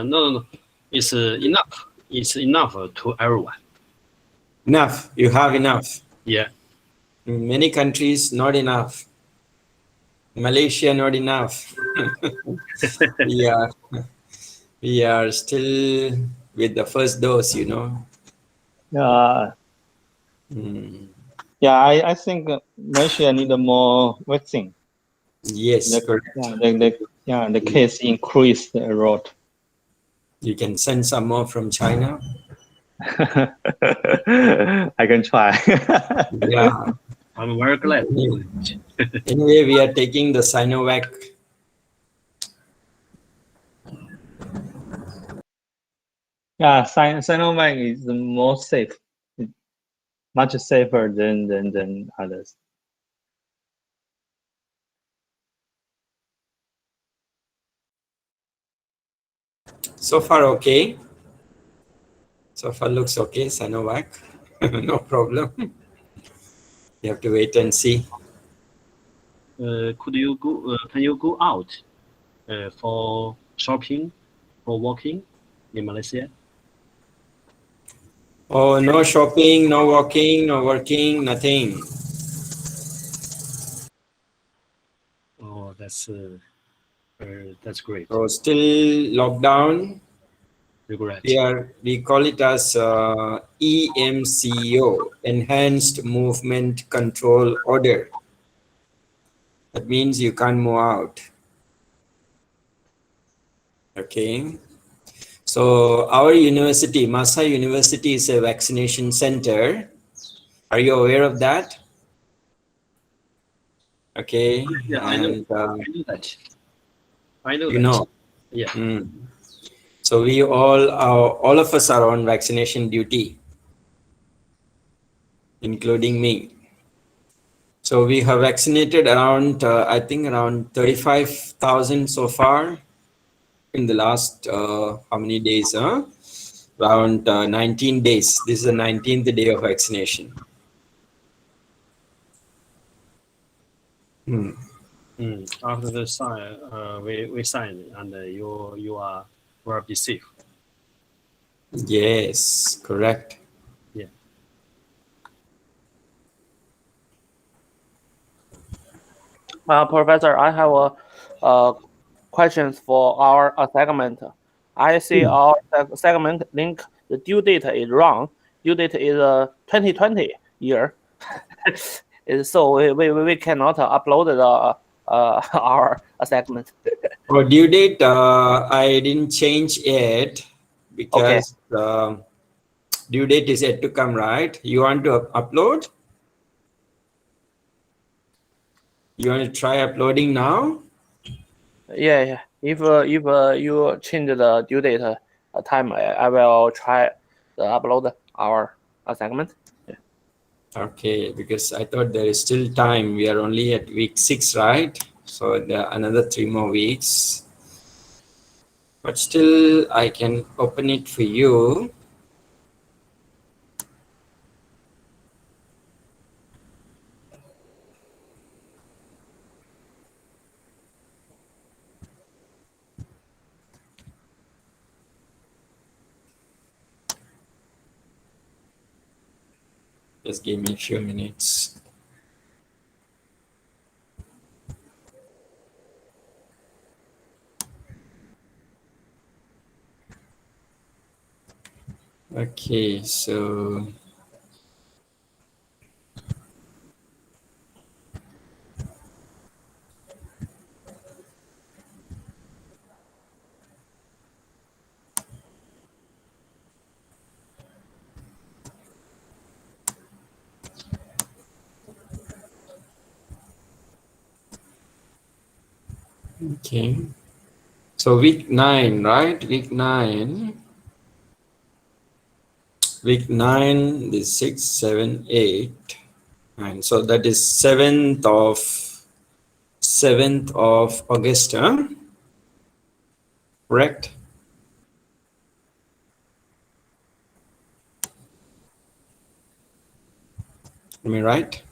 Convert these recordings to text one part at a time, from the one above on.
No. It's enough. It's enough to everyone. Enough. You have enough. Yeah. In many countries, not enough. Malaysia, not enough. we are still with the first dose, you know. Yeah. Yeah, I think Malaysia need more vaccine. Yes, correct. The case increased a lot. You can send some more from China. I can try. Yeah. I'm very glad. Anyway, we are taking the Sinovac. Yeah, Sinovac is the most safe, much safer than others. So far, okay. So far looks okay, Sinovac. No problem. You have to wait and see. Could you go? Can you go out for shopping, for walking in Malaysia? Oh, no shopping, no walking, no working, nothing. Oh, that's great. So still lockdown. Regret. We call it as EMCO, Enhanced Movement Control Order. That means you can't move out. Okay. So our university, Masa University, is a vaccination center. Are you aware of that? Okay. Yeah, I know. I know that. I know you that. know. Yeah. So we all of us are on vaccination duty, including me. So we have vaccinated around, I think around 35,000 so far in the last, how many days? Around 19 days. This is the 19th day of vaccination. After the sign, we signed, and you will be safe. Yes, correct. Yeah. Professor, I have a questions for our segment. I see our segment link. The due date is wrong. Due date is 2020 year. So we cannot upload the our segment. For due date, I didn't change it because due date is yet to come, right? You want to upload? You want to try uploading now? Yeah. If you change the due date time, I will try to upload our segment. Yeah. Okay, because I thought there is still time. We are only at week 6, right? So there are another 3 more weeks. But still, I can open it for you. Just give me a few minutes. Okay, so okay. So week 9, right? Week 9. Week 9, the 6, 7, 8, 9. So that is 7th of August, huh? Correct? Am I right?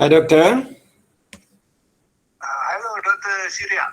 Hi, doctor. Hello, Dr. Surya.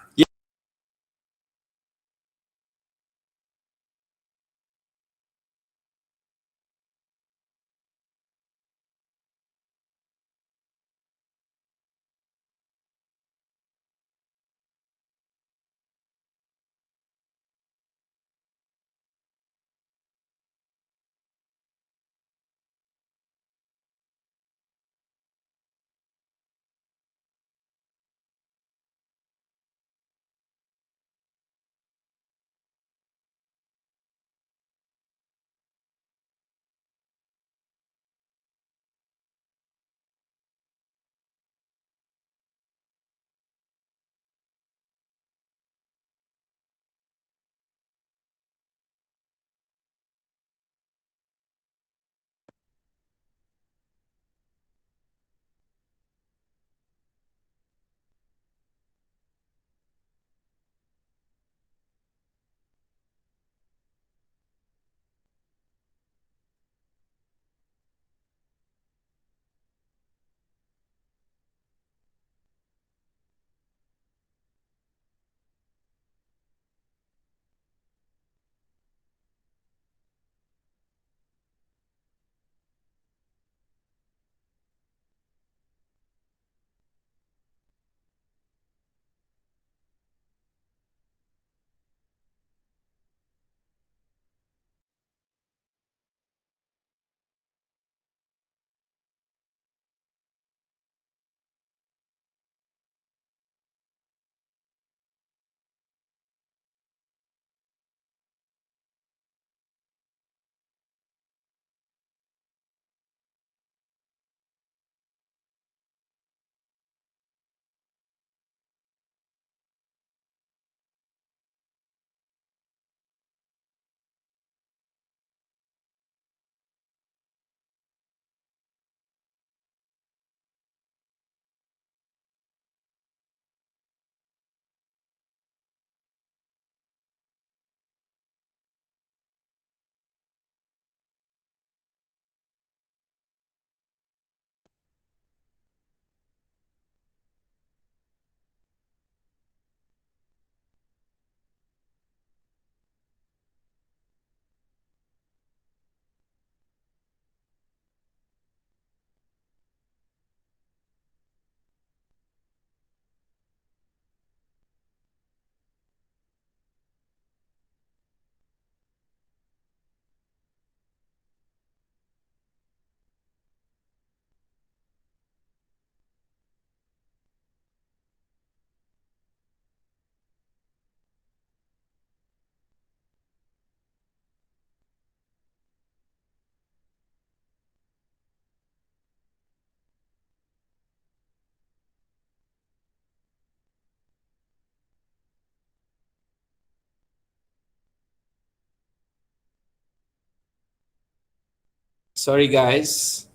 Sorry, guys.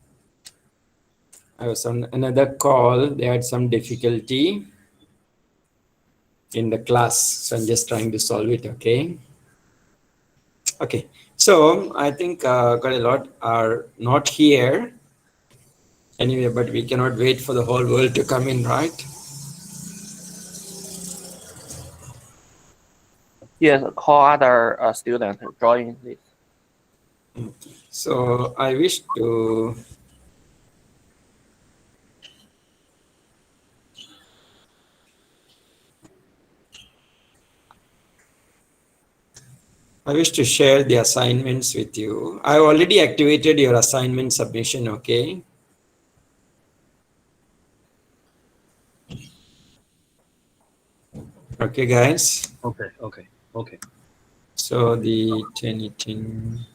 I was on another call. They had some difficulty in the class. So I'm just trying to solve it. Okay. Okay. So I think quite a lot are not here anyway, but we cannot wait for the whole world to come in, right? Yes, call other students join this. So I wish to share the assignments with you. I already activated your assignment submission. Okay. Okay, guys. Okay. So the 1018.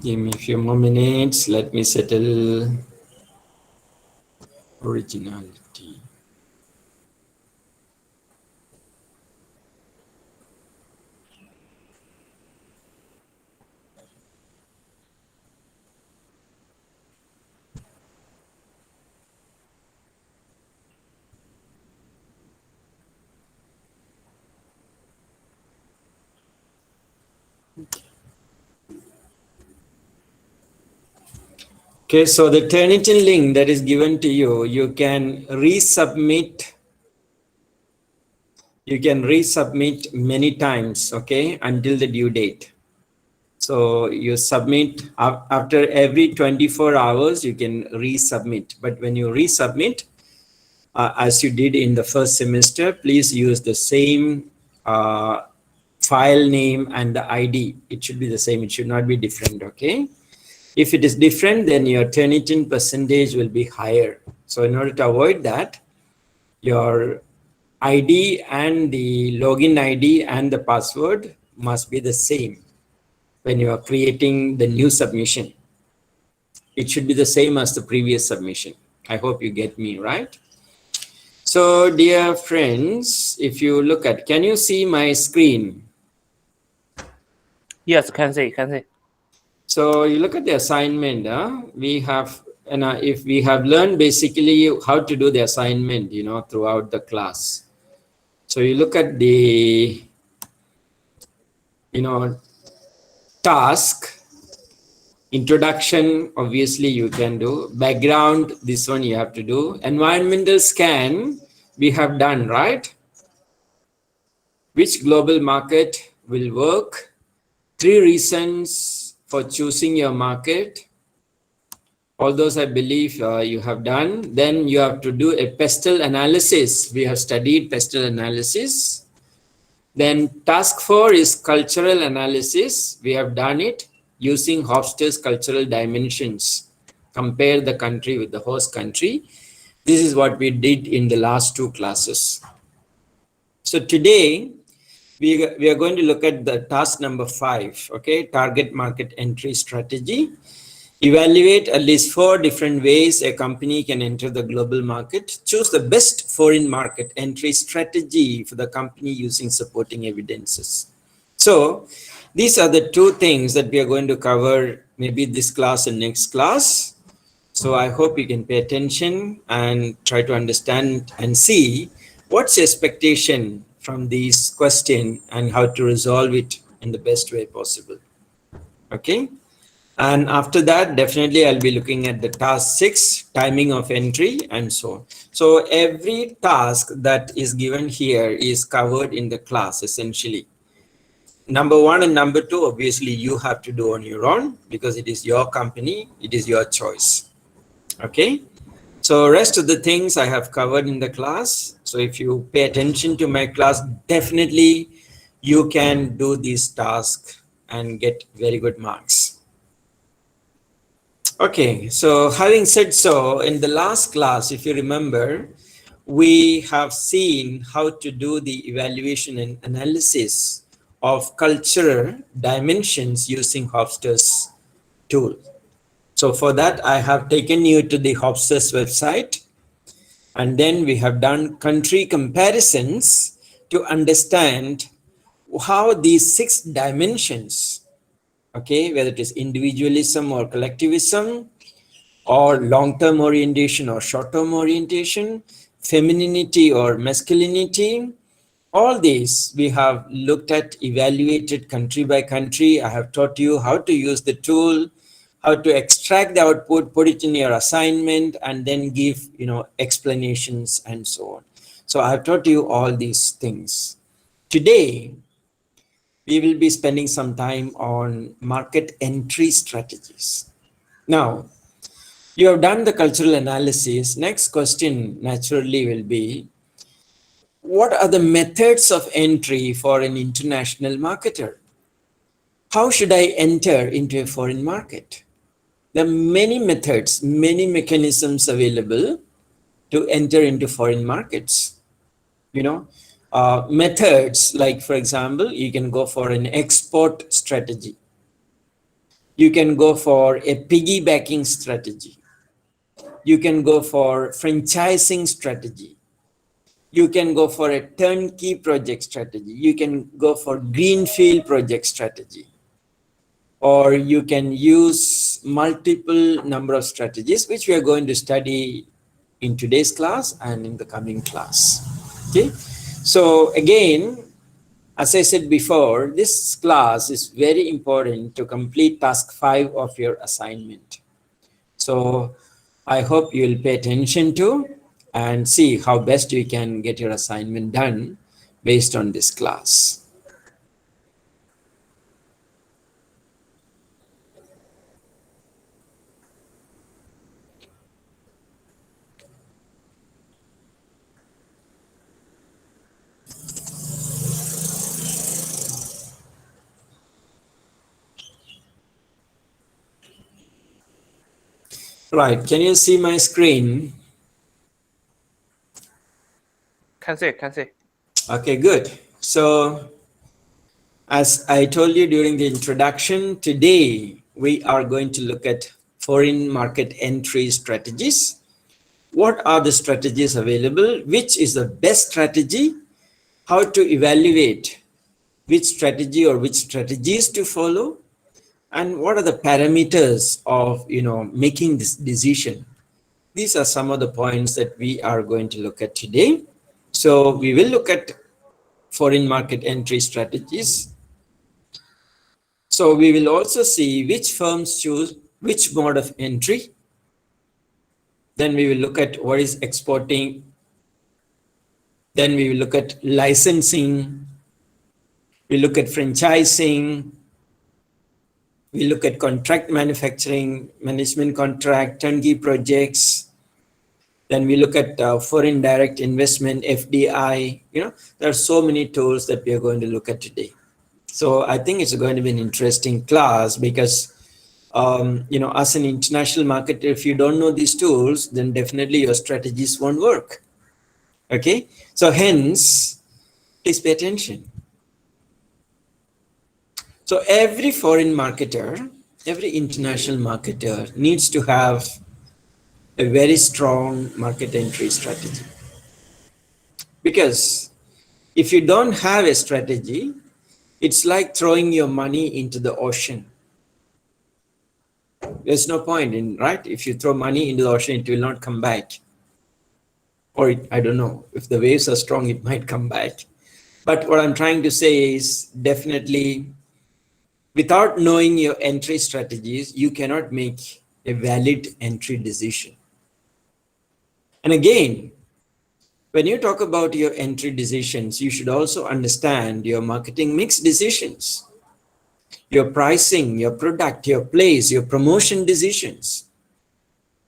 Give me a few more minutes. Let me settle originality. Okay, so the Turnitin link that is given to you, you can resubmit. You can resubmit many times, okay, until the due date. So you submit after every 24 hours, you can resubmit. But when you resubmit, as you did in the first semester, please use the same file name and the ID. It should be the same. It should not be different, okay? If it is different, then your Turnitin percentage will be higher. So in order to avoid that, your ID and the login ID and the password must be the same when you are creating the new submission. It should be the same as the previous submission. I hope you get me, right? So dear friends, if you look at, can you see my screen? Yes, can see. So you look at the assignment, we have, and if we have learned basically how to do the assignment, you know, throughout the class. So you look at the, you know, task, introduction, obviously you can do. Background, this one you have to do. Environmental scan, we have done, right? Which global market will work? 3 reasons for choosing your market. All those I believe you have done. Then you have to do a pestle analysis. We have studied pestle analysis. Then task 4 is cultural analysis. We have done it using Hofstede's cultural dimensions. Compare the country with the host country. This is what we did in the last 2 classes. So today, we are going to look at the task number 5, okay? Target market entry strategy. Evaluate at least 4 different ways a company can enter the global market. Choose the best foreign market entry strategy for the company using supporting evidences. So these are the 2 things that we are going to cover maybe this class and next class. So I hope you can pay attention and try to understand and see what's the expectation from this question and how to resolve it in the best way possible. Okay. And after that, definitely I'll be looking at the task 6, timing of entry and so on. So every task that is given here is covered in the class essentially. Number 1 and number 2, obviously you have to do on your own because it is your company, it is your choice. Okay. So rest of the things I have covered in the class. So if you pay attention to my class, definitely you can do these tasks and get very good marks. Okay, so having said so, in the last class, if you remember, we have seen how to do the evaluation and analysis of cultural dimensions using Hofstede's tool. So for that, I have taken you to the Hofstede's website, and then we have done country comparisons to understand how these 6 dimensions, okay, whether it is individualism or collectivism, or long-term orientation or short-term orientation, femininity or masculinity, all these we have looked at, evaluated country by country. I have taught you how to use the tool, how to extract the output, put it in your assignment, and then give, you know, explanations and so on. So I have taught you all these things. Today, we will be spending some time on market entry strategies. Now, you have done the cultural analysis. Next question naturally will be, what are the methods of entry for an international marketer? How should I enter into a foreign market? There are many methods, many mechanisms available to enter into foreign markets. You know, methods like, for example, you can go for an export strategy. You can go for a piggybacking strategy. You can go for franchising strategy. You can go for a turnkey project strategy. You can go for greenfield project strategy. Or you can use multiple number of strategies, which we are going to study in today's class and in the coming class. Okay. So again, as I said before, this class is very important to complete task 5 of your assignment. So I hope you will pay attention to and see how best you can get your assignment done based on this class. Right, can you see my screen? Can see, can see. Okay, good. So as I told you during the introduction, today we are going to look at foreign market entry strategies. What are the strategies available? Which is the best strategy? How to evaluate which strategy or which strategies to follow? And what are the parameters of making this decision? These are some of the points that we are going to look at today. So we will look at foreign market entry strategies. So we will also see which firms choose which mode of entry. Then we will look at what is exporting. Then we will look at licensing. We look at franchising. We look at contract manufacturing, management contract, turnkey projects. Then we look at foreign direct investment, FDI. There are so many tools that we are going to look at today. So I think it's going to be an interesting class because, as an international marketer, if you don't know these tools, then definitely your strategies won't work. Okay, so hence, please pay attention. So every foreign marketer, every international marketer needs to have a very strong market entry strategy. Because if you don't have a strategy, it's like throwing your money into the ocean. There's no point in, right? If you throw money into the ocean, it will not come back. Or I don't know, if the waves are strong, it might come back. But what I'm trying to say is definitely without knowing your entry strategies, you cannot make a valid entry decision. And again, when you talk about your entry decisions, you should also understand your marketing mix decisions, your pricing, your product, your place, your promotion decisions.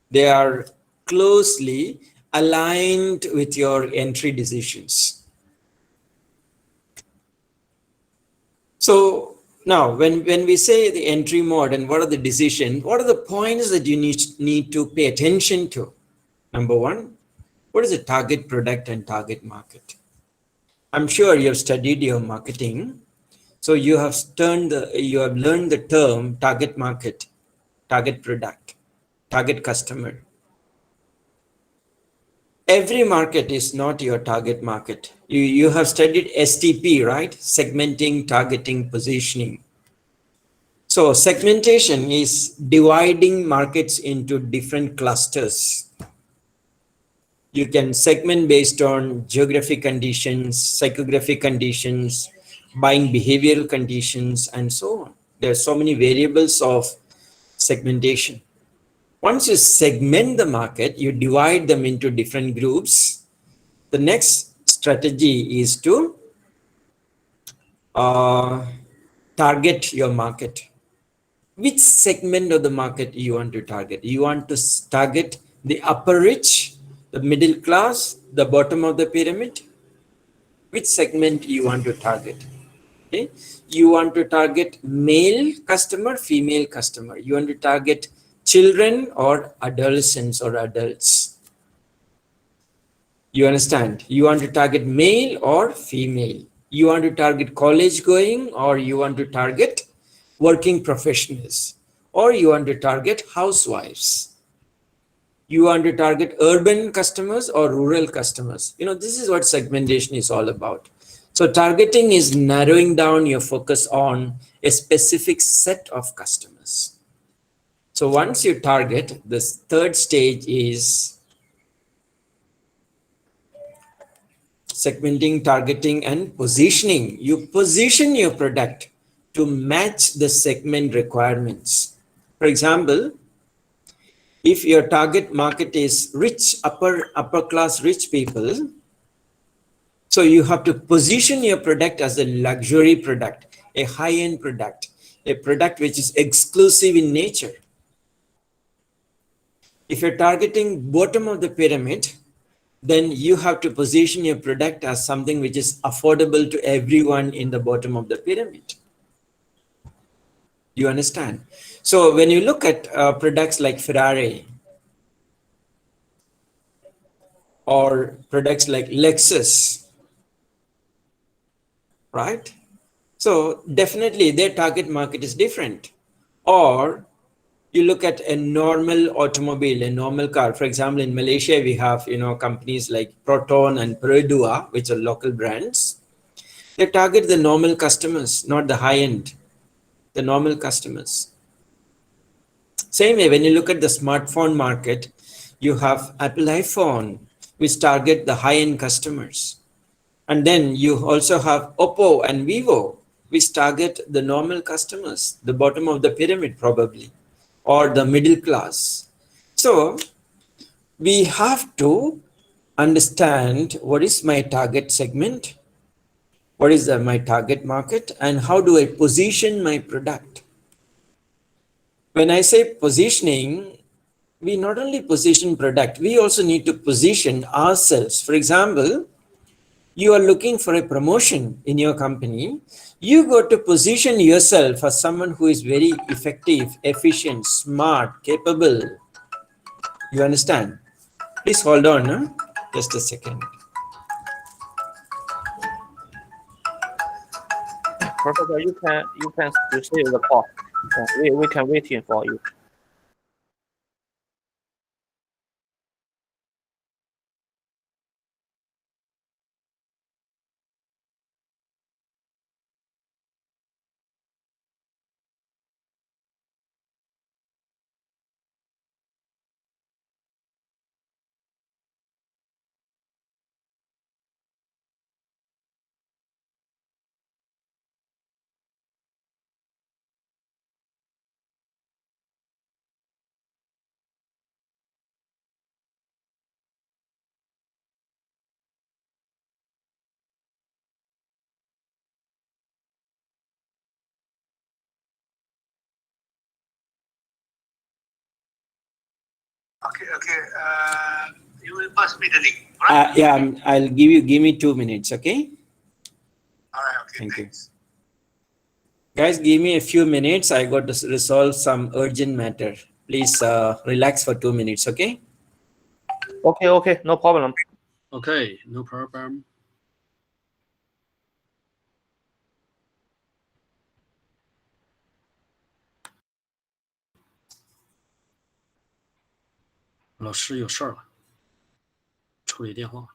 They are closely aligned with your entry decisions. So now, when we say the entry mode and what are the decisions, what are the points that you need to pay attention to? Number one, what is the target product and target market? I'm sure you have studied your marketing, so you have learned the term target market, target product, target customer. Every market is not your target market. You have studied STP, right? Segmenting, targeting, positioning. So segmentation is dividing markets into different clusters. You can segment based on geographic conditions, psychographic conditions, buying behavioral conditions, and so on. There are so many variables of segmentation. Once you segment the market, you divide them into different groups. The next strategy is to target your market. Which segment of the market you want to target? You want to target the upper rich, the middle class, the bottom of the pyramid? Which segment you want to target? Okay. You want to target male customer, female customer. You want to target children or adolescents or adults. You understand? You want to target male or female. You want to target college going or you want to target working professionals. or you want to target housewives. You want to target urban customers or rural customers. This is what segmentation is all about. So targeting is narrowing down your focus on a specific set of customers. So once you target, this third stage is segmenting, targeting, and positioning. You position your product to match the segment requirements. For example, if your target market is rich, upper class rich people, so you have to position your product as a luxury product, a high-end product, a product which is exclusive in nature. If you're targeting bottom of the pyramid, then you have to position your product as something which is affordable to everyone in the bottom of the pyramid. You understand? So when you look at products like Ferrari or products like Lexus, right? So definitely their target market is different. Or you look at a normal automobile, a normal car. For example, in Malaysia, we have companies like Proton and Perodua, which are local brands. They target the normal customers, not the high end, the normal customers. Same way, when you look at the smartphone market, you have Apple iPhone, which target the high end customers. And then you also have Oppo and Vivo, which target the normal customers, the bottom of the pyramid probably, or the middle class. So we have to understand what is my target segment, what is my target market, and how do I position my product. When I say positioning, we not only position product, we also need to position ourselves. For example, you are looking for a promotion in your company, you got to position yourself as someone who is very effective, efficient, smart, capable. You understand? Please hold on, huh? Just a second. Professor, you can receive the call. We can waiting for you. Okay. You will pass me the link, right? Yeah, I'll give me 2 minutes, okay? All right. Okay. Thank you. Thanks. Guys, give me a few minutes. I got to resolve some urgent matter. Please relax for 2 minutes, okay? Okay, no problem. Okay, no problem. 老师有事儿了，处理电话。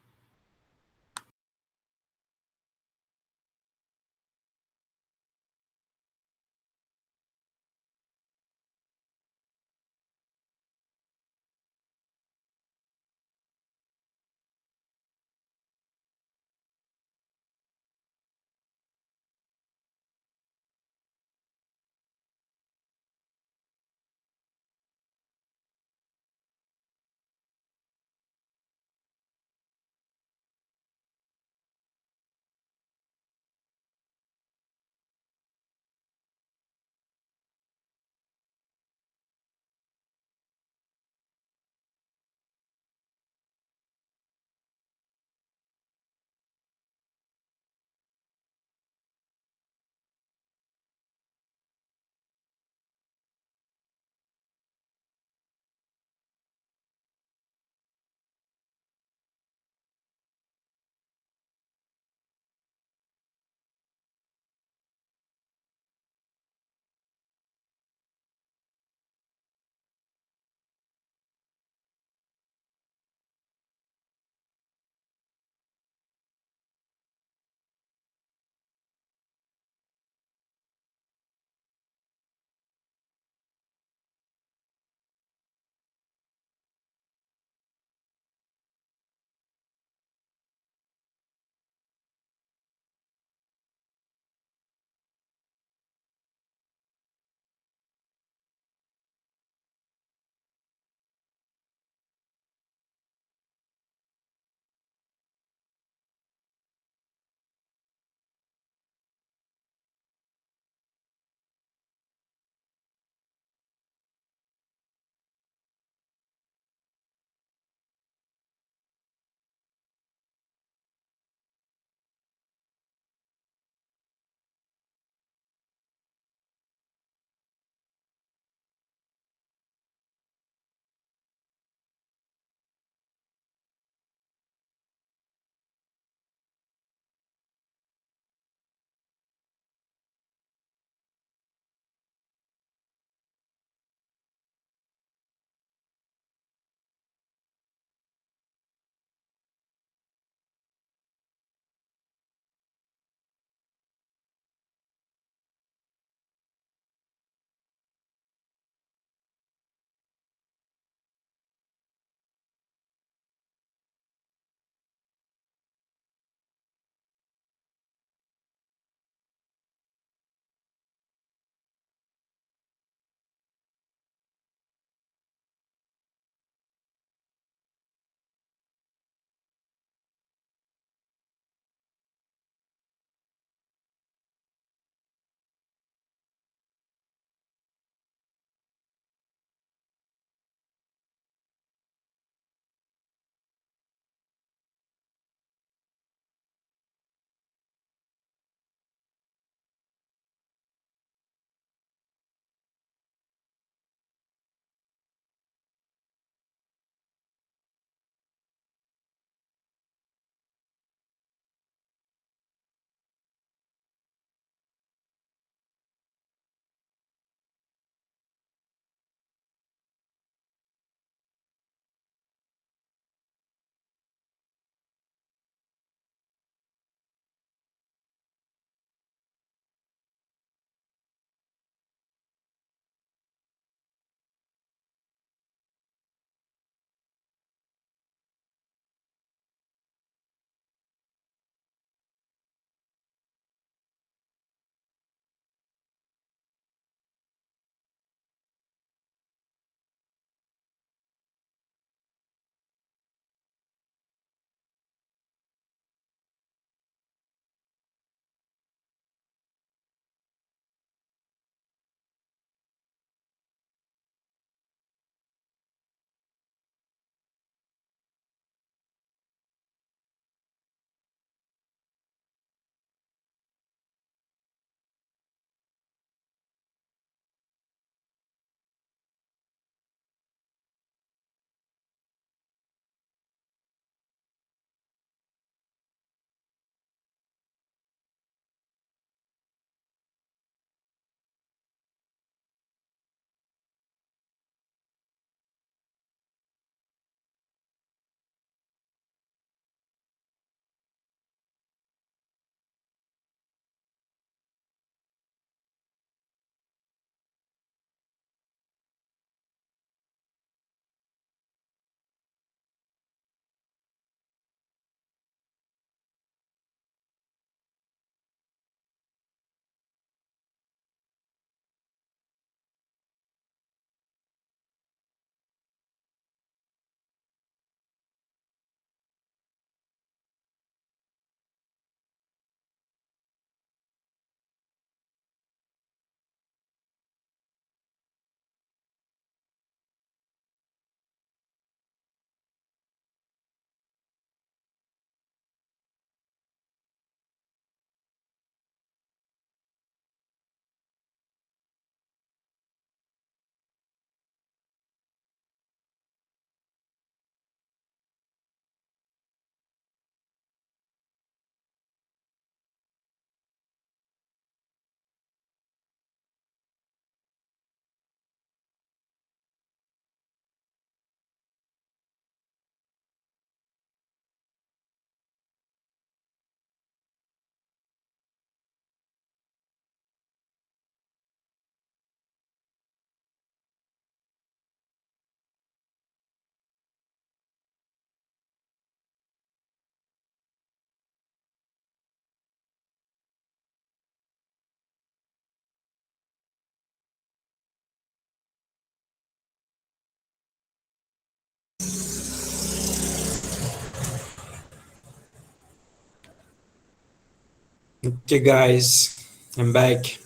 Okay, guys, I'm back.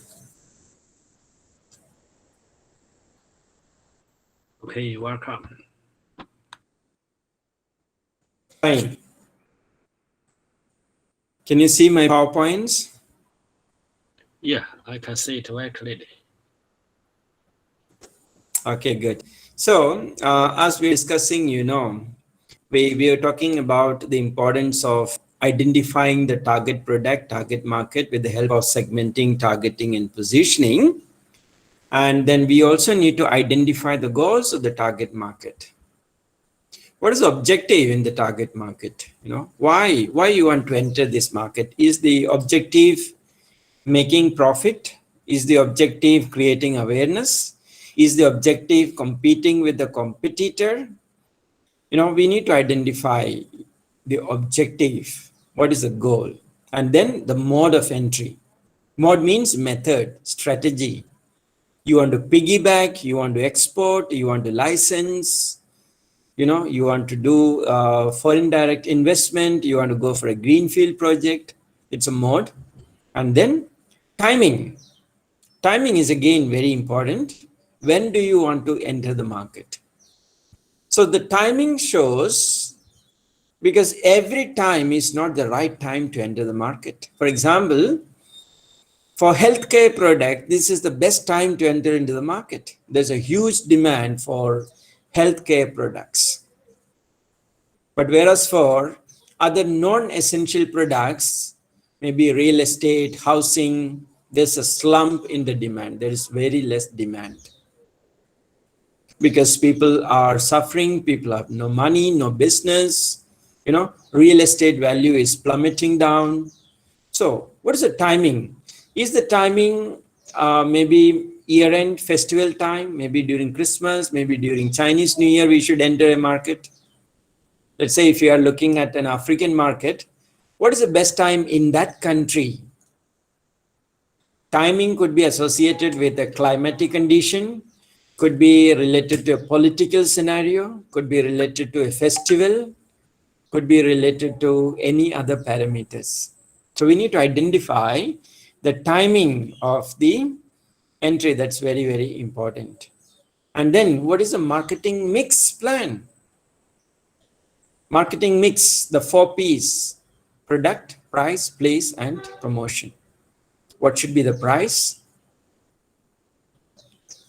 Okay, welcome. Fine. Can you see my PowerPoints? Yeah, I can see it very clearly. Okay, good. So, as we're discussing, we are talking about the importance of identifying the target product, target market with the help of segmenting, targeting, and positioning. And then we also need to identify the goals of the target market. What is the objective in the target market? Why you want to enter this market? Is the objective making profit? Is the objective creating awareness? Is the objective competing with the competitor? We need to identify the objective. What is the goal? And then the mode of entry. Mode means method, strategy. You want to piggyback, you want to export, you want to license, you want to do foreign direct investment, you want to go for a greenfield project. It's a mode. And then timing. Timing is again very important. When do you want to enter the market? So the timing shows, because every time is not the right time to enter the market. For example, for healthcare product, this is the best time to enter into the market. There's a huge demand for healthcare products. But whereas for other non-essential products, maybe real estate, housing, there's a slump in the demand. There is very less demand because people are suffering, people have no money, no business, real estate value is plummeting down. So what is the timing? Is the timing maybe year-end festival time, maybe during Christmas, maybe during Chinese New Year, we should enter a market? Let's say if you are looking at an African market, what is the best time in that country? Timing could be associated with a climatic condition, could be related to a political scenario, could be related to a festival, could be related to any other parameters. So we need to identify the timing of the entry. That's very, very important. And then what is the marketing mix plan? Marketing mix, the 4 P's: product, price, place, and promotion. What should be the price?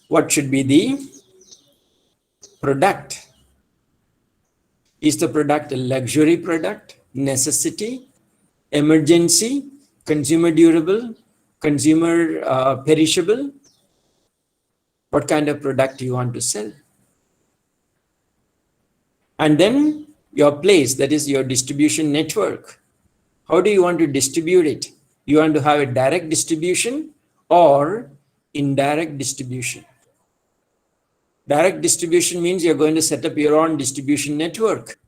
What should be the product? Is the product a luxury product, necessity, emergency, consumer durable, consumer perishable? What kind of product you want to sell? And then your place, that is your distribution network. How do you want to distribute it? You want to have a direct distribution or indirect distribution? Direct distribution means you're going to set up your own distribution network.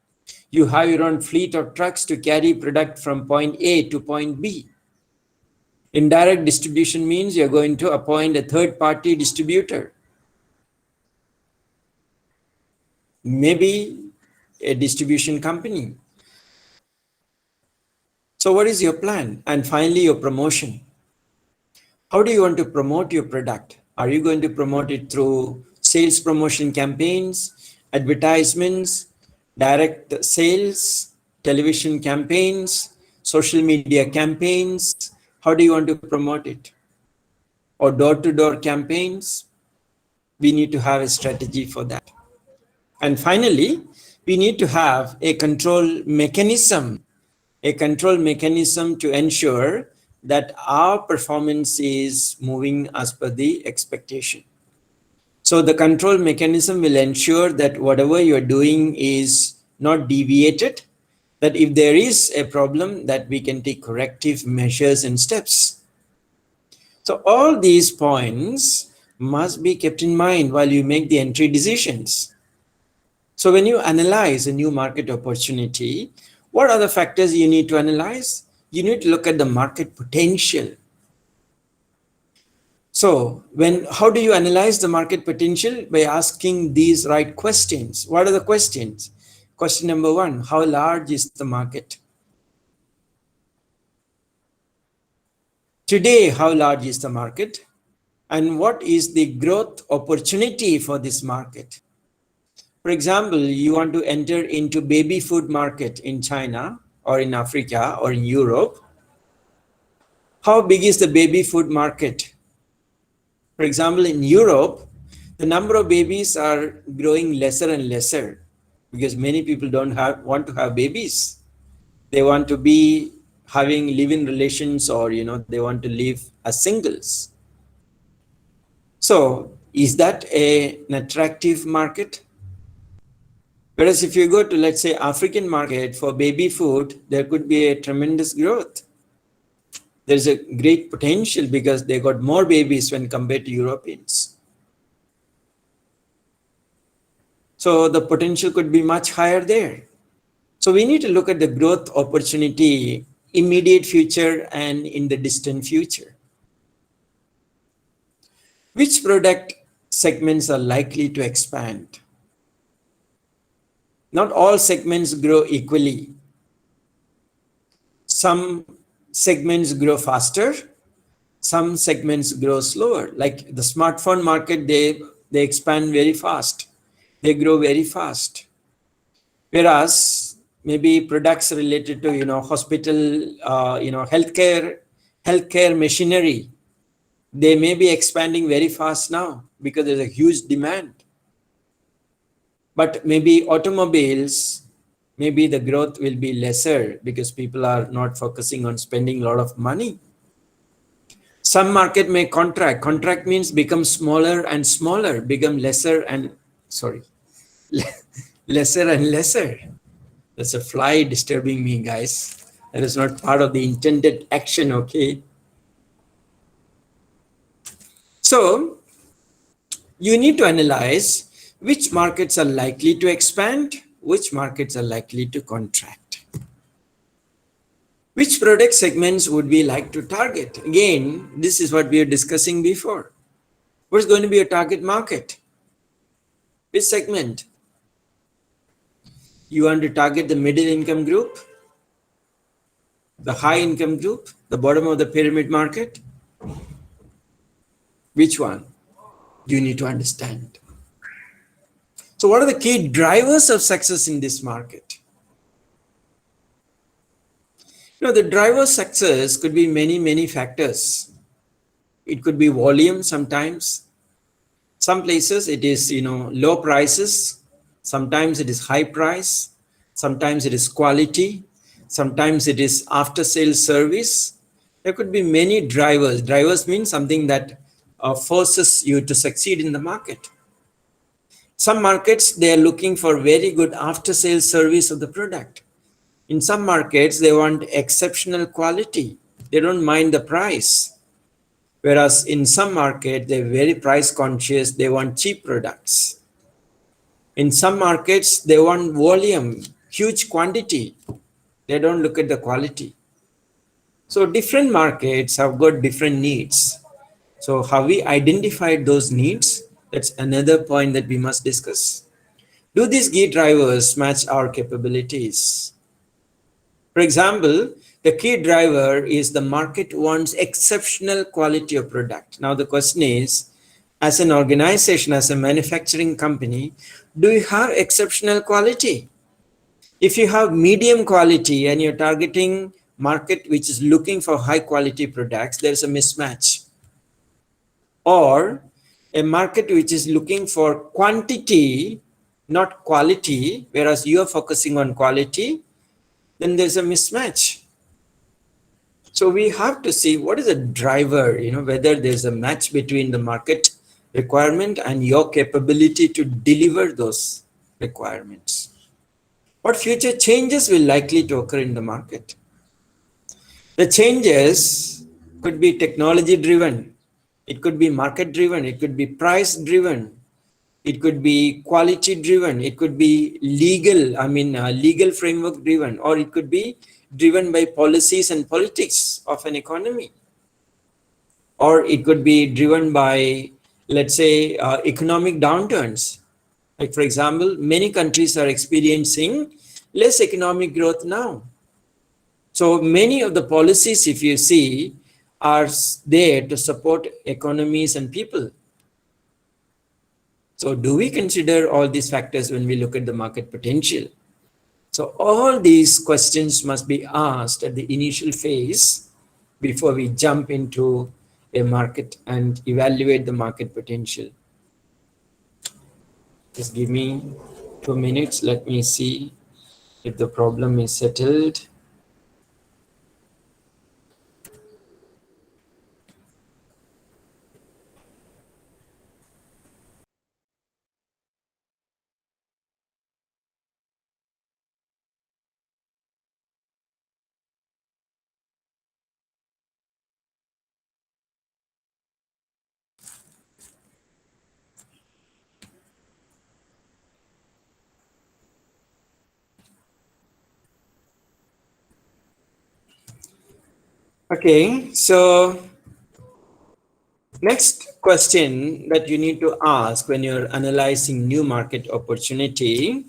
You have your own fleet of trucks to carry product from point A to point B. Indirect distribution means you're going to appoint a third-party distributor. Maybe a distribution company. So what is your plan? And finally, your promotion. How do you want to promote your product? Are you going to promote it through sales promotion campaigns, advertisements, direct sales, television campaigns, social media campaigns? How do you want to promote it? Or door-to-door campaigns? We need to have a strategy for that. And finally, we need to have a control mechanism to ensure that our performance is moving as per the expectation. So the control mechanism will ensure that whatever you're doing is not deviated, that if there is a problem, that we can take corrective measures and steps. So all these points must be kept in mind while you make the entry decisions. So when you analyze a new market opportunity, what are the factors you need to analyze? You need to look at the market potential. So how do you analyze the market potential? By asking these right questions. What are the questions? Question number 1, how large is the market? Today, how large is the market? And what is the growth opportunity for this market? For example, you want to enter into baby food market in China or in Africa or in Europe. How big is the baby food market? For example, in Europe, the number of babies are growing lesser and lesser because many people don't want to have babies. They want to be having live-in relations, or they want to live as singles. So is that an attractive market? Whereas if you go to, let's say, African market for baby food, there could be a tremendous growth. There's a great potential because they got more babies when compared to Europeans. So the potential could be much higher there. So we need to look at the growth opportunity, immediate future and in the distant future. Which product segments are likely to expand? Not all segments grow equally. Some segments grow faster, some segments grow slower. Like the smartphone market, they expand very fast. They grow very fast. Whereas maybe products related to hospital, healthcare machinery, they may be expanding very fast now because there's a huge demand. But maybe automobiles, maybe the growth will be lesser because people are not focusing on spending a lot of money. Some market may contract. Contract means become smaller and smaller, become lesser and lesser. That's a fly disturbing me, guys. That is not part of the intended action, okay? So you need to analyze which markets are likely to expand, which markets are likely to contract. Which product segments would we like to target? Again, this is what we were discussing before. What's going to be a target market? Which segment? You want to target the middle income group, the high income group, the bottom of the pyramid market? Which one? You need to understand. So what are the key drivers of success in this market? The driver of success could be many factors. It could be volume sometimes. Some places it is, low prices. Sometimes it is high price. Sometimes it is quality. Sometimes it is after sales service. There could be many drivers. Drivers means something that forces you to succeed in the market. Some markets, they are looking for very good after sales service of the product. In some markets, they want exceptional quality. They don't mind the price. Whereas in some markets, they're very price conscious. They want cheap products. In some markets, they want volume, huge quantity. They don't look at the quality. So different markets have got different needs. So how we identified those needs, that's another point that we must discuss. Do these key drivers match our capabilities? For example, the key driver is the market wants exceptional quality of product. Now the question is, as an organization, as a manufacturing company, do you have exceptional quality? If you have medium quality and you're targeting market which is looking for high quality products, there's a mismatch. Or a market which is looking for quantity, not quality, whereas you are focusing on quality, then there's a mismatch. So we have to see what is a driver, whether there's a match between the market requirement and your capability to deliver those requirements. What future changes will likely to occur in the market? The changes could be technology driven. It could be market driven. It could be price driven. It could be quality driven. It could be legal framework driven, or it could be driven by policies and politics of an economy. Or it could be driven by, let's say, economic downturns. Like, for example, many countries are experiencing less economic growth now. So many of the policies, if you see, are there to support economies and people. So do we consider all these factors when we look at the market potential? So all these questions must be asked at the initial phase before we jump into a market and evaluate the market potential. Just give me 2 minutes. Let me see if the problem is settled. Okay, so next question that you need to ask when you're analyzing new market opportunity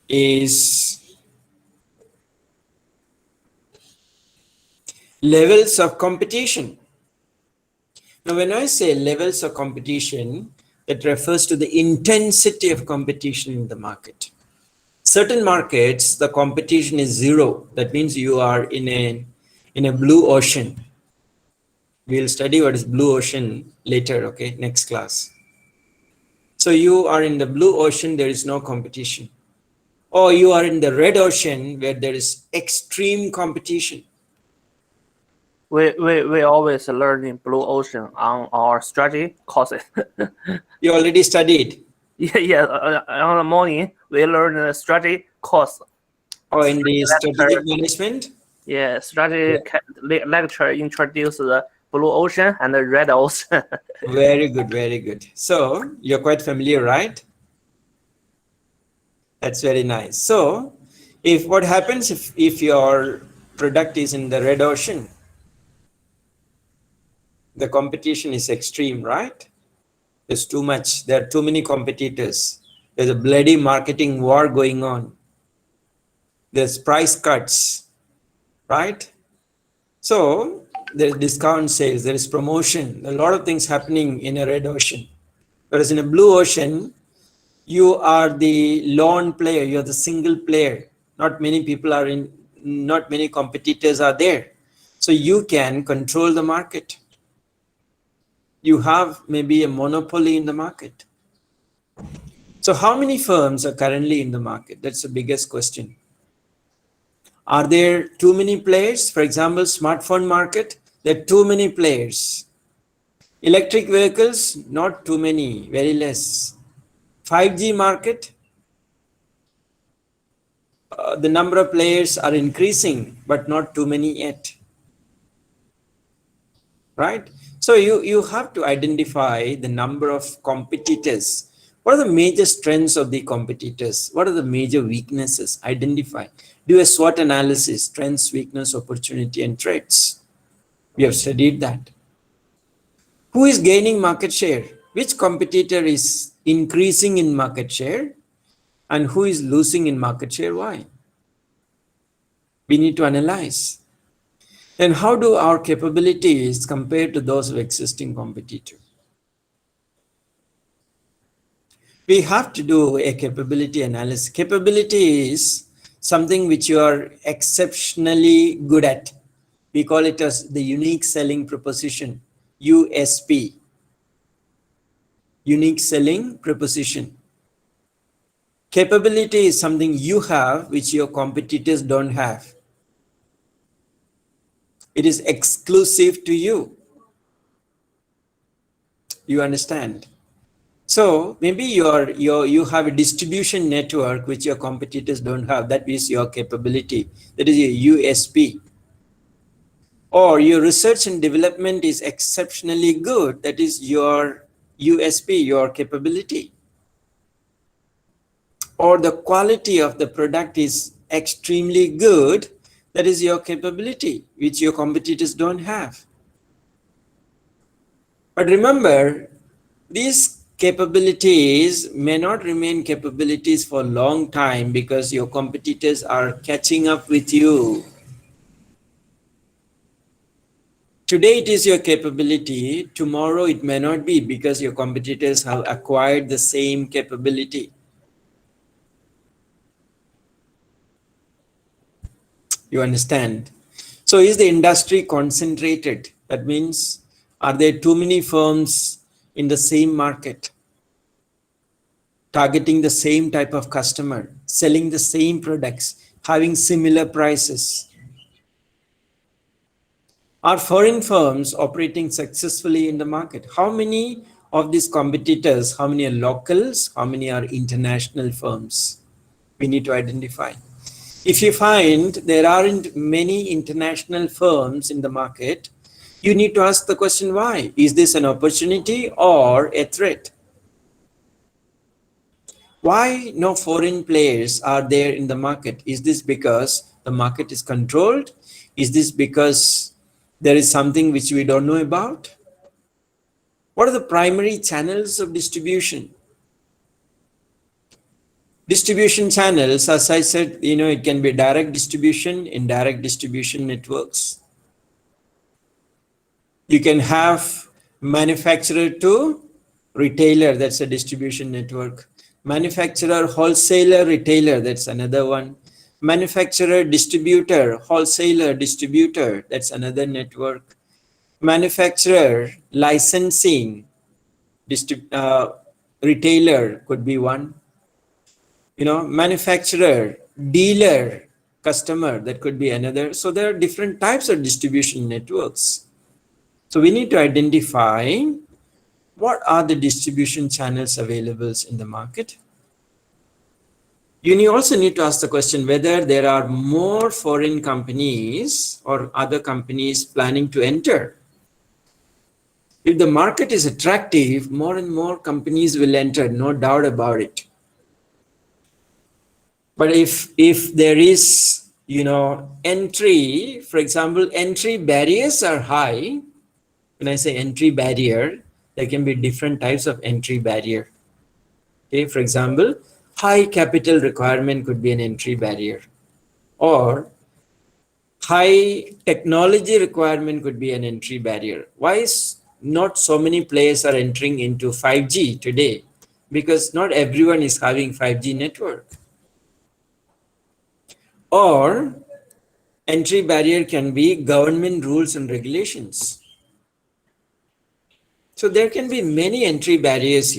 is levels of competition. Now, when I say levels of competition, that refers to the intensity of competition in the market. Certain markets, the competition is zero. That means you are in a blue ocean. We'll study what is blue ocean later, okay, next class. So you are in the blue ocean, there is no competition. Or you are in the red ocean where there is extreme competition. We always learn in Blue Ocean on our strategy courses. You already studied. Yeah. On the morning we learn the strategy course. Or in the strategic management. Yeah, strategy lecture introduce the Blue Ocean and the Red Ocean. Very good, very good. So you're quite familiar, right? That's very nice. So if what happens if your product is in the red ocean, the competition is extreme, right? There's too much. There are too many competitors. There's a bloody marketing war going on. There's price cuts, right? So there's discount sales, there is promotion, a lot of things happening in a red ocean. Whereas in a blue ocean, you are the lone player, you're the single player. Not many people are in, not many competitors are there. So you can control the market. You have maybe a monopoly in the market. So how many firms are currently in the market? That's the biggest question. Are there too many players? For example, smartphone market, there are too many players. Electric vehicles, not too many, very less. 5G market, the number of players are increasing, but not too many yet. Right? So you have to identify the number of competitors. What are the major strengths of the competitors? What are the major weaknesses? Identify. Do a SWOT analysis, strengths, weakness, opportunity, and threats. We have studied that. Who is gaining market share? Which competitor is increasing in market share? And who is losing in market share? Why? We need to analyze. Then how do our capabilities compare to those of existing competitors? We have to do a capability analysis. Capability is something which you are exceptionally good at. We call it as the unique selling proposition, USP. Unique selling proposition. Capability is something you have which your competitors don't have. It is exclusive to you. You understand? So maybe you have a distribution network which your competitors don't have. That is your capability. That is your USP. Or your research and development is exceptionally good. That is your USP, your capability. Or the quality of the product is extremely good. That is your capability, which your competitors don't have. But remember, these capabilities may not remain capabilities for a long time because your competitors are catching up with you. Today it is your capability, tomorrow it may not be because your competitors have acquired the same capability. You understand? So is the industry concentrated? That means, are there too many firms in the same market, targeting the same type of customer, selling the same products, having similar prices? Are foreign firms operating successfully in the market? How many of these competitors, how many are locals, how many are international firms? We need to identify. If you find there aren't many international firms in the market, you need to ask the question, why? Is this an opportunity or a threat? Why no foreign players are there in the market? Is this because the market is controlled? Is this because there is something which we don't know about? What are the primary channels of distribution? Distribution channels, as I said, it can be direct distribution, indirect distribution networks. You can have manufacturer to retailer, that's a distribution network. Manufacturer, wholesaler, retailer, that's another one. Manufacturer, distributor, wholesaler, distributor, that's another network. Manufacturer, licensing, retailer could be one. Manufacturer, dealer, customer, that could be another. So there are different types of distribution networks. So we need to identify what are the distribution channels available in the market. You also need to ask the question whether there are more foreign companies or other companies planning to enter. If the market is attractive, more and more companies will enter, no doubt about it. But if there is, entry, for example, entry barriers are high. When I say entry barrier, there can be different types of entry barrier. Okay, for example, high capital requirement could be an entry barrier, or high technology requirement could be an entry barrier. Why is not so many players are entering into 5G today? Because not everyone is having 5G network. Or entry barrier can be government rules and regulations. So there can be many entry barriers,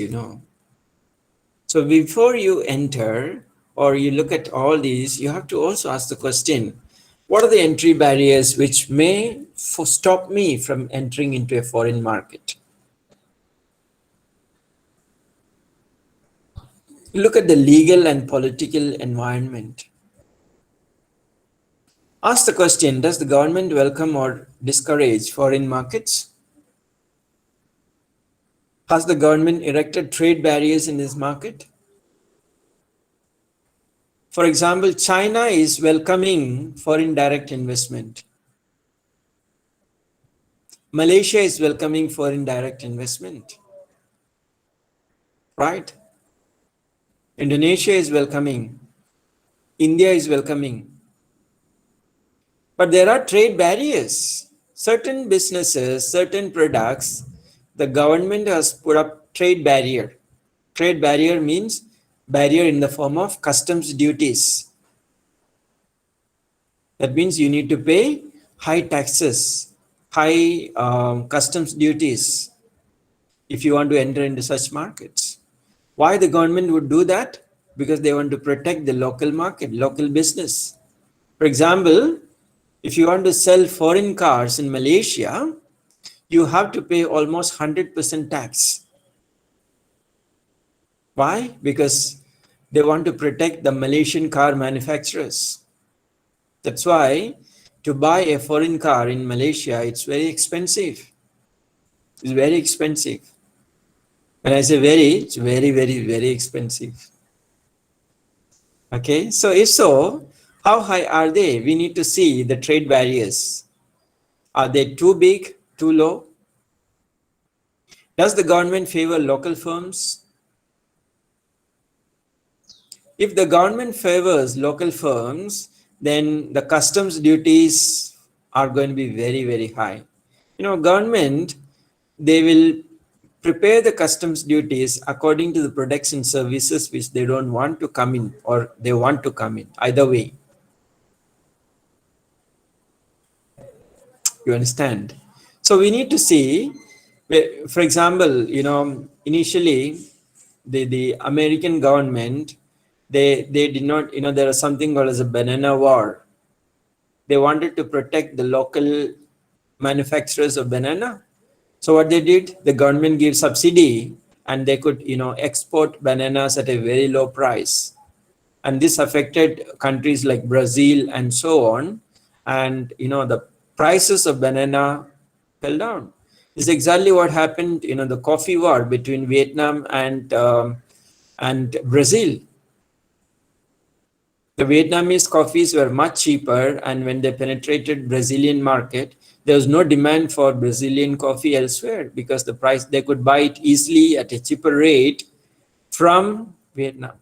So before you enter or you look at all these, you have to also ask the question, what are the entry barriers which may stop me from entering into a foreign market? Look at the legal and political environment. Ask the question, does the government welcome or discourage foreign markets? Has the government erected trade barriers in this market? For example, China is welcoming foreign direct investment. Malaysia is welcoming foreign direct investment. Right? Indonesia is welcoming. India is welcoming. But there are trade barriers. Certain businesses, certain products, the government has put up trade barrier. Trade barrier means barrier in the form of customs duties. That means you need to pay high taxes, high customs duties if you want to enter into such markets. Why the government would do that? Because they want to protect the local market, local business. For example, if you want to sell foreign cars in Malaysia, you have to pay almost 100% tax. Why? Because they want to protect the Malaysian car manufacturers. That's why to buy a foreign car in Malaysia, it's very expensive. It's very expensive. When I say very, it's very, very, very expensive. Okay, so if so, how high are they? We need to see the trade barriers. Are they too big, too low? Does the government favor local firms? If the government favors local firms, then the customs duties are going to be very, very high. Government, they will prepare the customs duties according to the products and services which they don't want to come in, or they want to come in, either way. You understand? So we need to see, for example, initially the American government, they did not, there was something called as a banana war. They wanted to protect the local manufacturers of banana. So what they did, the government gave subsidy and they could, export bananas at a very low price. And this affected countries like Brazil and so on. And, the prices of banana fell down. This is exactly what happened, the coffee war between Vietnam and Brazil. The Vietnamese coffees were much cheaper, and when they penetrated Brazilian market, there was no demand for Brazilian coffee elsewhere because the price, they could buy it easily at a cheaper rate from Vietnam.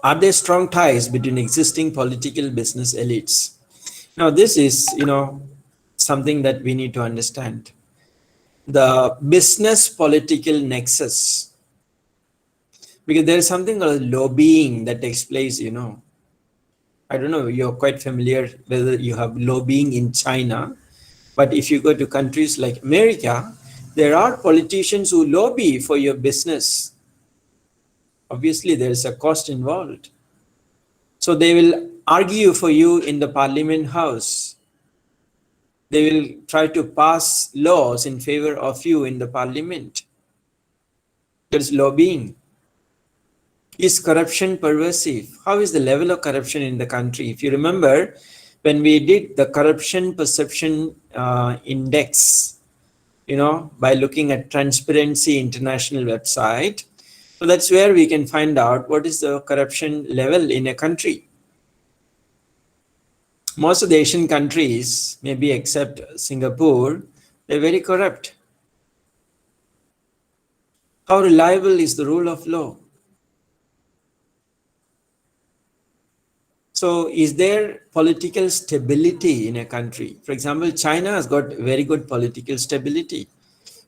Are there strong ties between existing political business elites? Now, this is, something that we need to understand. The business political nexus. Because there is something called lobbying that takes place, I don't know, you're quite familiar whether you have lobbying in China, but if you go to countries like America, there are politicians who lobby for your business. Obviously, there is a cost involved. So they will argue for you in the Parliament House. They will try to pass laws in favor of you in the Parliament. There is lobbying. Is corruption pervasive? How is the level of corruption in the country? If you remember, when we did the corruption perception index, by looking at Transparency International website, so that's where we can find out what is the corruption level in a country. Most of the Asian countries, maybe except Singapore, they're very corrupt. How reliable is the rule of law? So is there political stability in a country? For example, China has got very good political stability,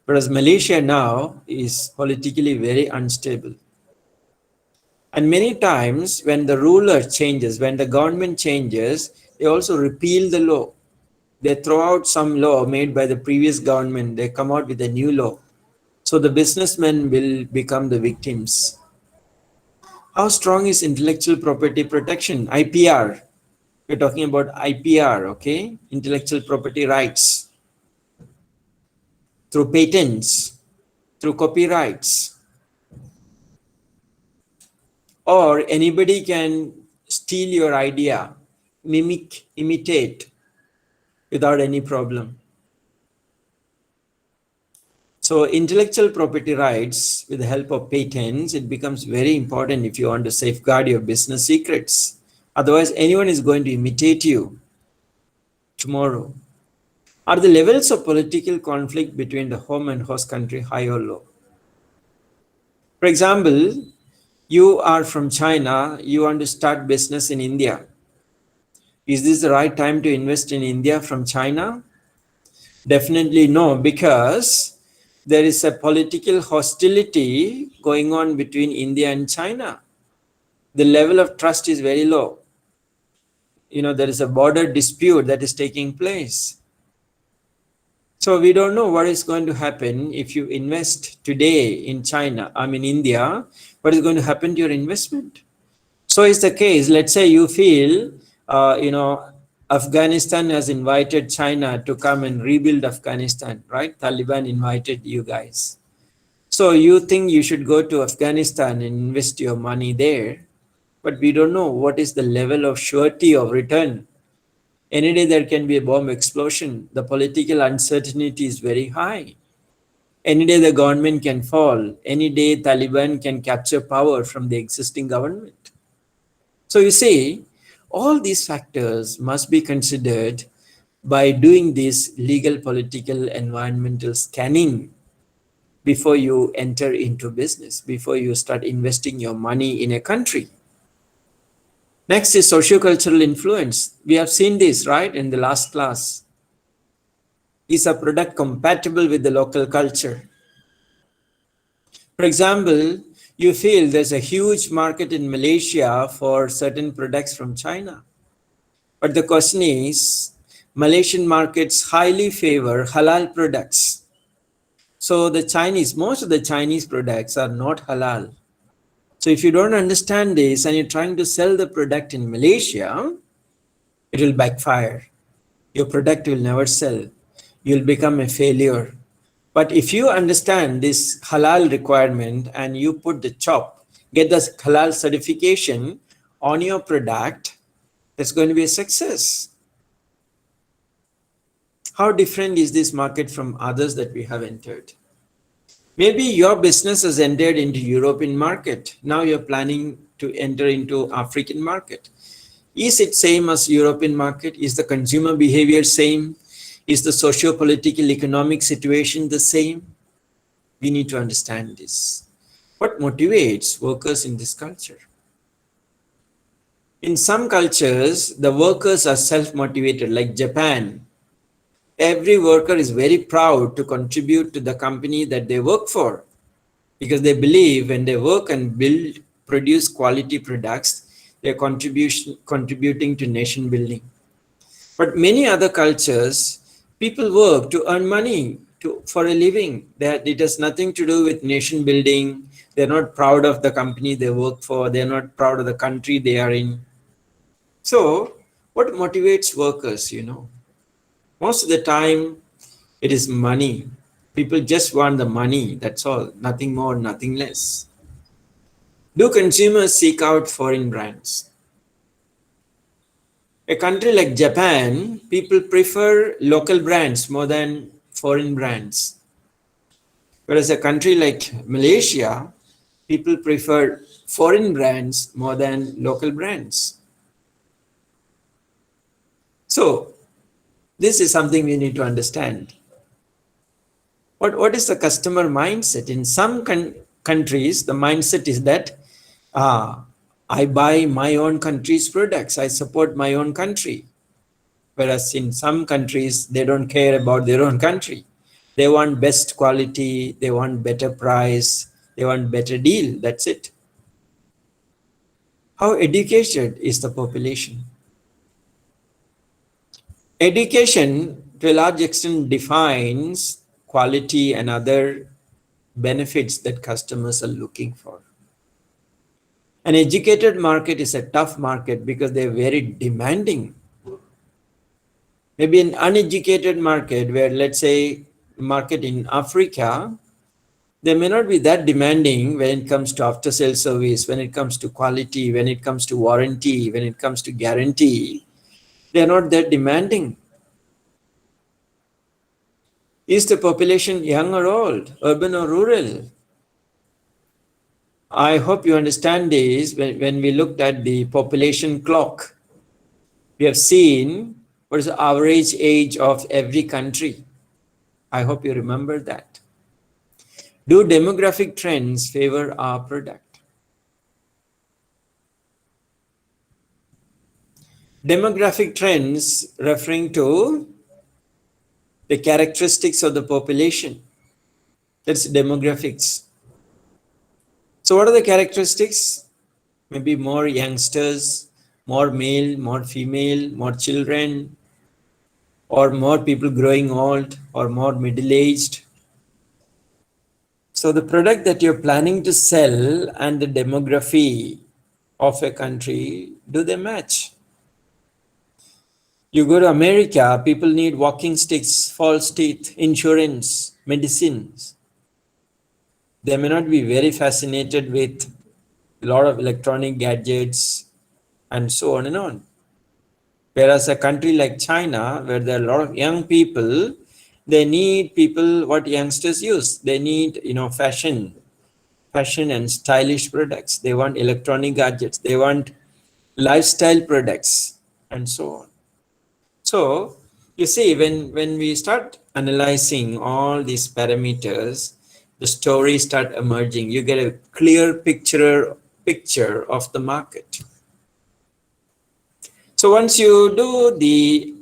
whereas Malaysia now is politically very unstable. And many times when the ruler changes, when the government changes, they also repeal the law. They throw out some law made by the previous government. They come out with a new law. So the businessmen will become the victims. How strong is intellectual property protection? IPR. We're talking about IPR, okay? Intellectual property rights. Through patents, through copyrights. Or anybody can steal your idea, mimic, imitate without any problem. So intellectual property rights with the help of patents, it becomes very important if you want to safeguard your business secrets. Otherwise, anyone is going to imitate you tomorrow. Are the levels of political conflict between the home and host country high or low? For example, you are from China, you want to start business in India. Is this the right time to invest in India from China? Definitely no, because there is a political hostility going on between India and China. The level of trust is very low. There is a border dispute that is taking place. So we don't know what is going to happen if you invest today in India, what is going to happen to your investment? So is the case, let's say you feel, Afghanistan has invited China to come and rebuild Afghanistan, right? Taliban invited you guys. So you think you should go to Afghanistan and invest your money there, but we don't know what is the level of surety of return. Any day there can be a bomb explosion. The political uncertainty is very high. Any day the government can fall. Any day Taliban can capture power from the existing government. So you see, all these factors must be considered by doing this legal, political, environmental scanning before you enter into business, before you start investing your money in a country. Next is sociocultural influence. We have seen this, right, in the last class. Is a product compatible with the local culture? For example, you feel there's a huge market in Malaysia for certain products from China. But the question is, Malaysian markets highly favor halal products. So most of the Chinese products are not halal. So if you don't understand this and you're trying to sell the product in Malaysia, it will backfire. Your product will never sell. You'll become a failure. But if you understand this halal requirement and you put the chop, get the halal certification on your product, it's going to be a success. How different is this market from others that we have entered? Maybe your business has entered into European market. Now you're planning to enter into African market. Is it same as European market? Is the consumer behavior same? Is the socio-political economic situation the same? We need to understand this. What motivates workers in this culture? In some cultures, the workers are self-motivated, like Japan. Every worker is very proud to contribute to the company that they work for, because they believe when they work and produce quality products, they're contributing to nation building. But many other cultures, people work to earn money for a living. It has nothing to do with nation building. They're not proud of the company they work for. They're not proud of the country they are in. So what motivates workers, Most of the time, it is money. People just want the money, that's all. Nothing more, nothing less. Do consumers seek out foreign brands? A country like Japan, people prefer local brands more than foreign brands. Whereas a country like Malaysia, people prefer foreign brands more than local brands. So, this is something we need to understand. What is the customer mindset? In some countries, the mindset is that I buy my own country's products. I support my own country. Whereas in some countries, they don't care about their own country. They want best quality. They want better price. They want better deal. That's it. How educated is the population? Education, to a large extent, defines quality and other benefits that customers are looking for. An educated market is a tough market because they're very demanding. Maybe an uneducated market where, let's say, market in Africa, they may not be that demanding when it comes to after sale service, when it comes to quality, when it comes to warranty, when it comes to guarantee. They're not that demanding. Is the population young or old, urban or rural? I hope you understand this. When we looked at the population clock, we have seen what is the average age of every country. I hope you remember that. Do demographic trends favor our product? Demographic trends referring to the characteristics of the population. That's demographics. So what are the characteristics? Maybe more youngsters, more male, more female, more children, or more people growing old, or more middle-aged. So the product that you're planning to sell and the demography of a country, do they match? You go to America, people need walking sticks, false teeth, insurance, medicines. They may not be very fascinated with a lot of electronic gadgets and so on and on. Whereas a country like China, where there are a lot of young people, they need people, what youngsters use. They need, fashion and stylish products. They want electronic gadgets. They want lifestyle products and so on. So You see, when we start analyzing all these parameters, the stories start emerging. You get a clear picture of the market. So once you do the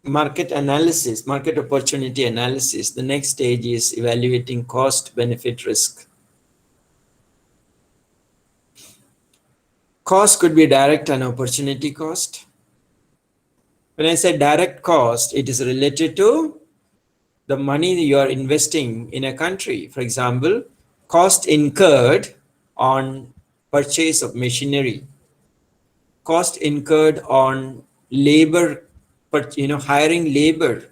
market analysis, market opportunity analysis, the next stage is evaluating cost, benefit, risk. Cost could be direct and opportunity cost. When I say direct cost, it is related to the money you are investing in a country. For example, cost incurred on purchase of machinery, cost incurred on labor, hiring labor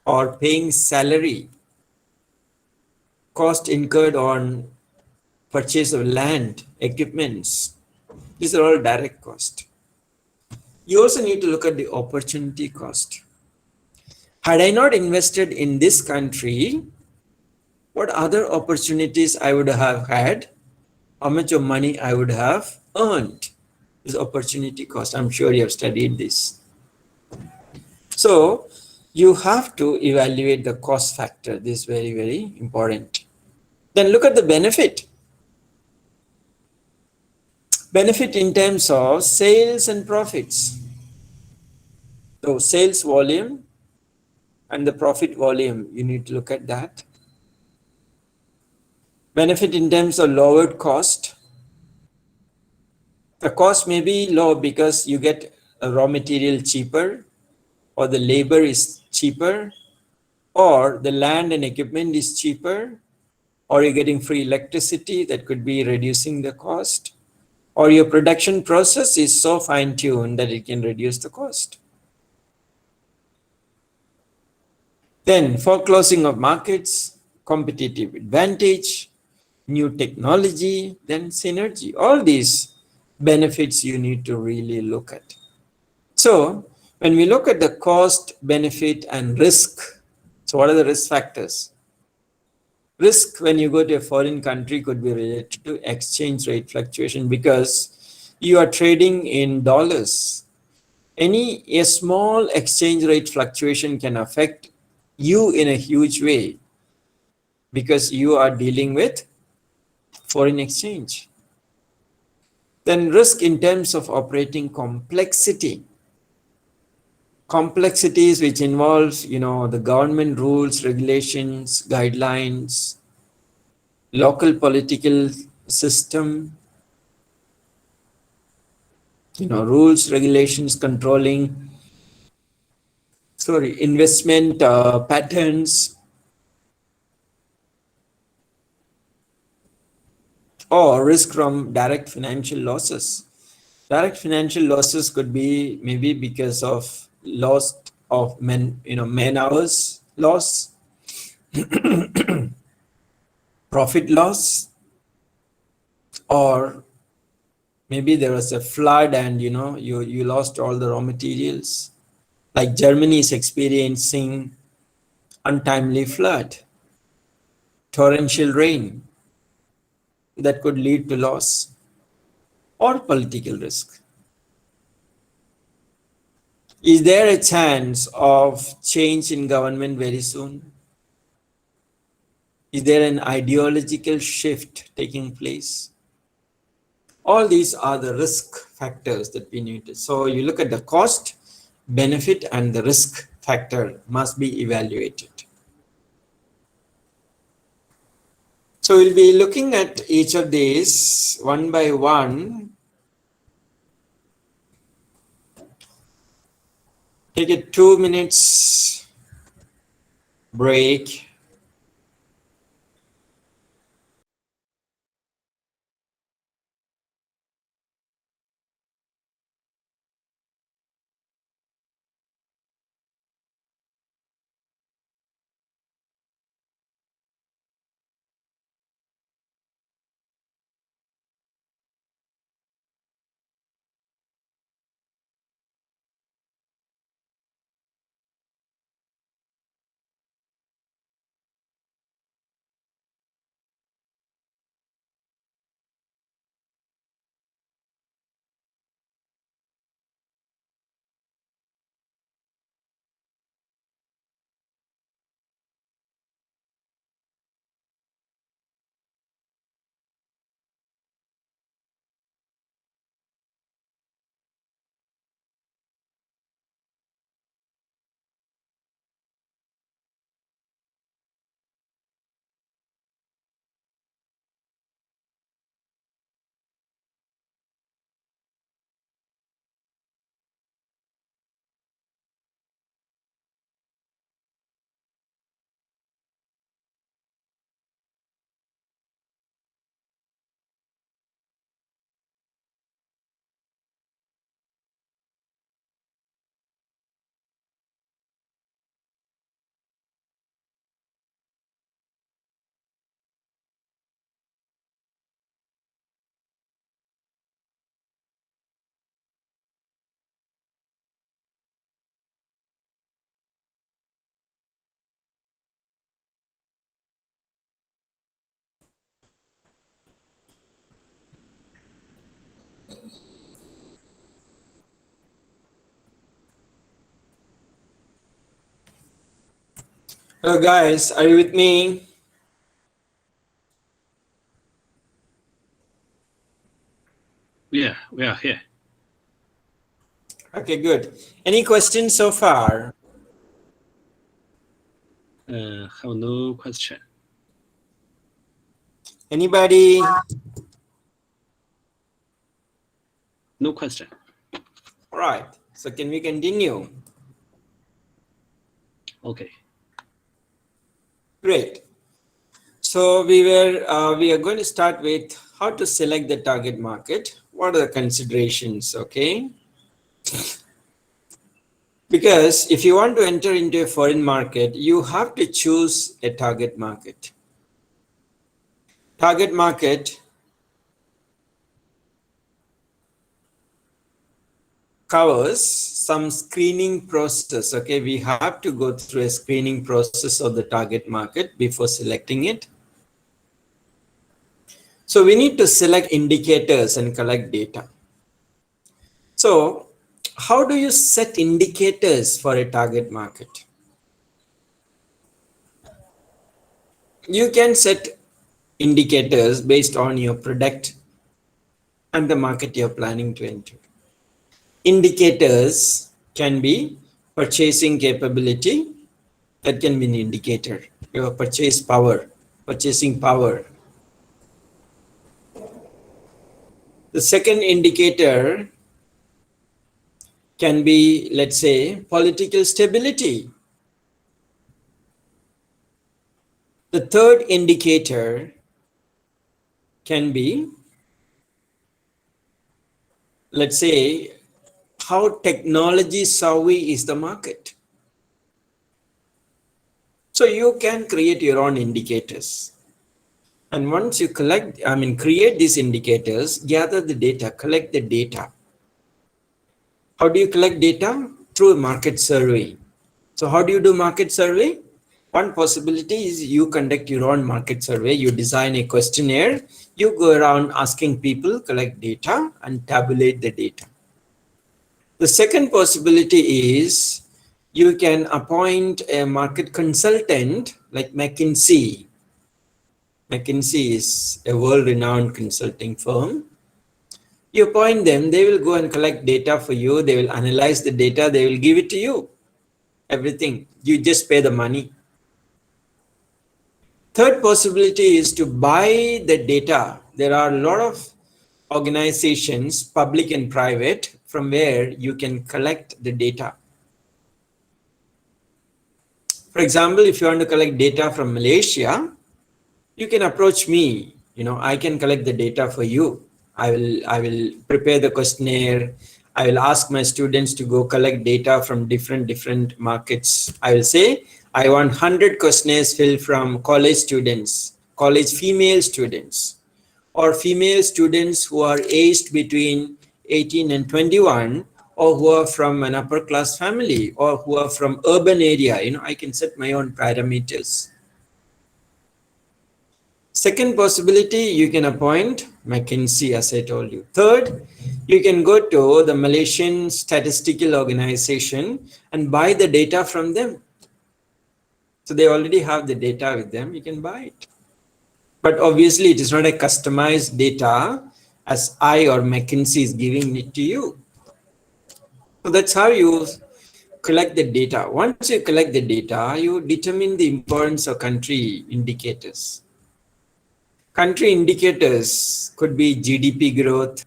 or paying salary, cost incurred on purchase of land, equipments. These are all direct cost. You also need to look at the opportunity cost. Had I not invested in this country, what other opportunities I would have had, how much of money I would have earned. This opportunity cost. I'm sure you have studied this. So you have to evaluate the cost factor. This is very, very important. Then look at the benefit. Benefit in terms of sales and profits. So sales volume and the profit volume, you need to look at that. Benefit in terms of lowered cost. The cost may be low because you get a raw material cheaper, or the labor is cheaper, or the land and equipment is cheaper, or you're getting free electricity that could be reducing the cost, or your production process is so fine-tuned that it can reduce the cost. Then foreclosing of markets, competitive advantage, new technology, then synergy. All these benefits you need to really look at. So when we look at the cost, benefit, and risk, so what are the risk factors? Risk when you go to a foreign country could be related to exchange rate fluctuation because you are trading in dollars. A small exchange rate fluctuation can affect you in a huge way because you are dealing with foreign exchange. Then risk in terms of operating complexity. Complexities which involves, the government rules, regulations, guidelines, local political system, rules, regulations controlling, investment patterns, or risk from direct financial losses. Direct financial losses could be maybe because of loss of man hours loss, profit loss, or maybe there was a flood and you lost all the raw materials. Like Germany is experiencing untimely flood, torrential rain that could lead to loss, or political risk. Is there a chance of change in government very soon? Is there an ideological shift taking place? All these are the risk factors that we need to. So you look at the cost, benefit, and the risk factor must be evaluated. So we'll be looking at each of these one by one. Take a 2 minutes break. Hello guys, are you with me? Yeah, we are here. Okay, good. Any questions so far? Have no question. Anybody? No question. All right. So can we continue? Okay. Great. So we are going to start with how to select the target market. What are the considerations? Okay. Because if you want to enter into a foreign market, you have to choose a target market. Target market covers some screening process. Okay, we have to go through a screening process of the target market before selecting it. So we need to select indicators and collect data. So how do you set indicators for a target market? You can set indicators based on your product and the market you're planning to enter. Indicators can be purchasing capability, that can be an indicator. Your purchasing power. The second indicator can be, let's say, political stability. The third indicator can be, let's say, how technology savvy is the market. So you can create your own indicators. And once you create these indicators, gather the data, collect the data. How do you collect data? Through a market survey. So how do you do market survey? One possibility is you conduct your own market survey. You design a questionnaire. You go around asking people, collect data and tabulate the data. The second possibility is you can appoint a market consultant like McKinsey. McKinsey is a world-renowned consulting firm. You appoint them, they will go and collect data for you. They will analyze the data. They will give it to you. Everything. You just pay the money. Third possibility is to buy the data. There are a lot of organizations, public and private, from where you can collect the data. For example, if you want to collect data from Malaysia, you can approach me. I can collect the data for you. I will prepare the questionnaire. I will ask my students to go collect data from different markets. I will say, I want 100 questionnaires filled from college students, college female students, or female students who are aged between 18 and 21, or who are from an upper class family, or who are from urban area. I can set my own parameters. Second possibility, you can appoint McKinsey, as I told you. Third, you can go to the Malaysian Statistical Organization and buy the data from them. So they already have the data with them, you can buy it. But obviously it is not a customized data as I or McKinsey is giving it to you. So that's how you collect the data. Once you collect the data, you determine the importance of country indicators. Country indicators could be GDP growth,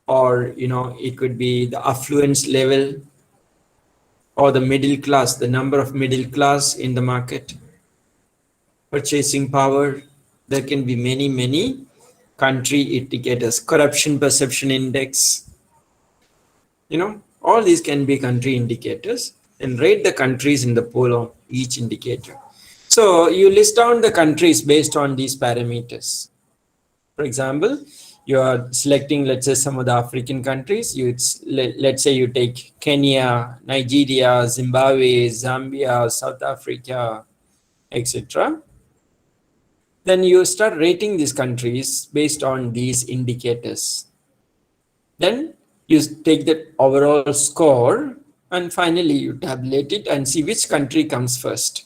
or it could be the affluence level, or the middle class, the number of middle class in the market, purchasing power. There can be many country indicators, corruption perception index. All these can be country indicators, and rate the countries in the pool of each indicator. So you list down the countries based on these parameters. For example, you are selecting, let's say, some of the African countries. Let's say you take Kenya, Nigeria, Zimbabwe, Zambia, South Africa, etc. Then you start rating these countries based on these indicators. Then you take the overall score And finally, you tabulate it and see which country comes first.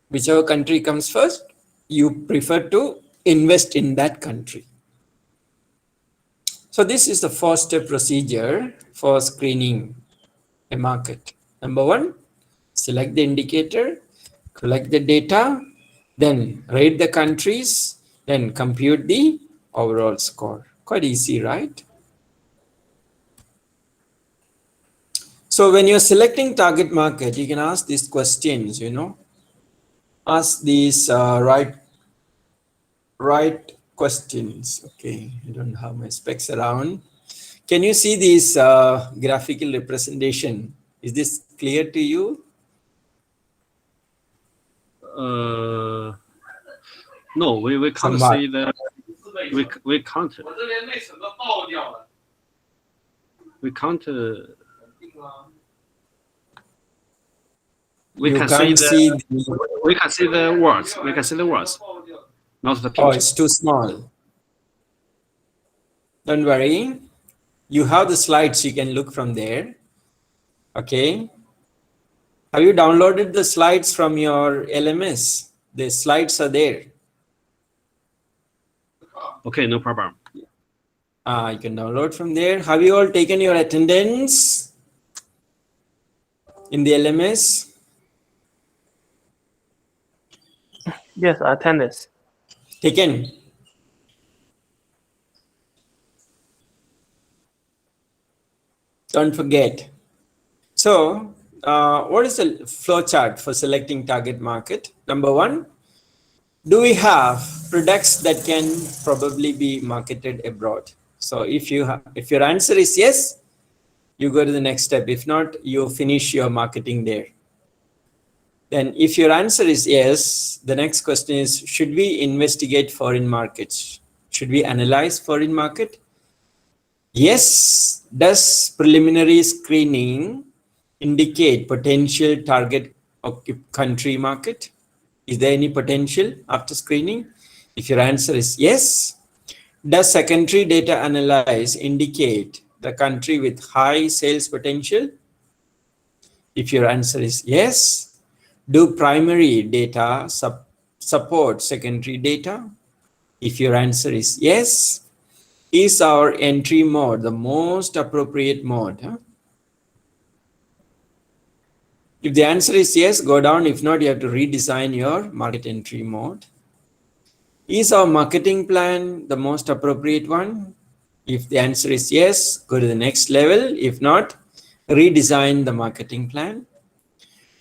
Whichever country comes first, you prefer to invest in that country. So this is the 4-step procedure for screening a market. Number 1, select the indicator, collect the data, then rate the countries, then compute the overall score. Quite easy, right? So when you're selecting target market, you can ask these questions, ask these right questions. Okay, I don't have my specs around. Can you see this graphical representation? Is this clear to you? No, we can't Somewhat. see the we can't we You can can't see see the, we can see the words. We can see the words, not the oh, picture. it's too small. Don't worry. You have the slides, you can look from there. Okay. Have you downloaded the slides from your LMS? The slides are there. Okay, no problem. You can download from there. Have you all taken your attendance in the LMS? Yes, attendance. Taken. Don't forget. So, what is the flow chart for selecting target market? Number 1, do we have products that can probably be marketed abroad? So, if your answer is yes, you go to the next step. If not, you finish your marketing there. Then, if your answer is yes, the next question is: should we investigate foreign markets? Should we analyze foreign market? Yes. Does preliminary screening indicate potential target country market? Is there any potential after screening? If your answer is yes, does secondary data analysis indicate the country with high sales potential? If your answer is yes, do primary data support secondary data? If your answer is yes, is our entry mode the most appropriate mode? If the answer is yes, go down. If not, you have to redesign your market entry mode. Is our marketing plan the most appropriate one? If the answer is yes, go to the next level. If not, redesign the marketing plan.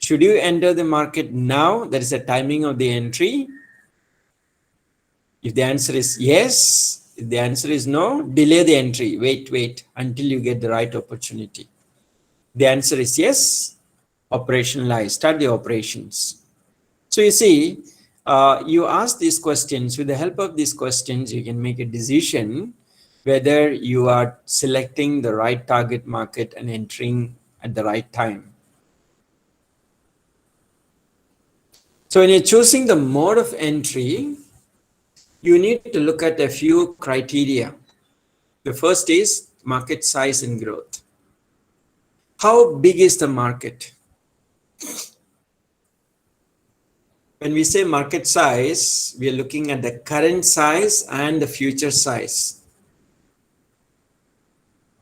Should you enter the market now? That is the timing of the entry. If the answer is yes, if the answer is no, delay the entry. Wait until you get the right opportunity. The answer is yes, operationalize, start the operations. So you see, you ask these questions. With the help of these questions, you can make a decision whether you are selecting the right target market and entering at the right time. So when you're choosing the mode of entry, you need to look at a few criteria. The first is market size and growth. How big is the market? When we say market size, we are looking at the current size and the future size.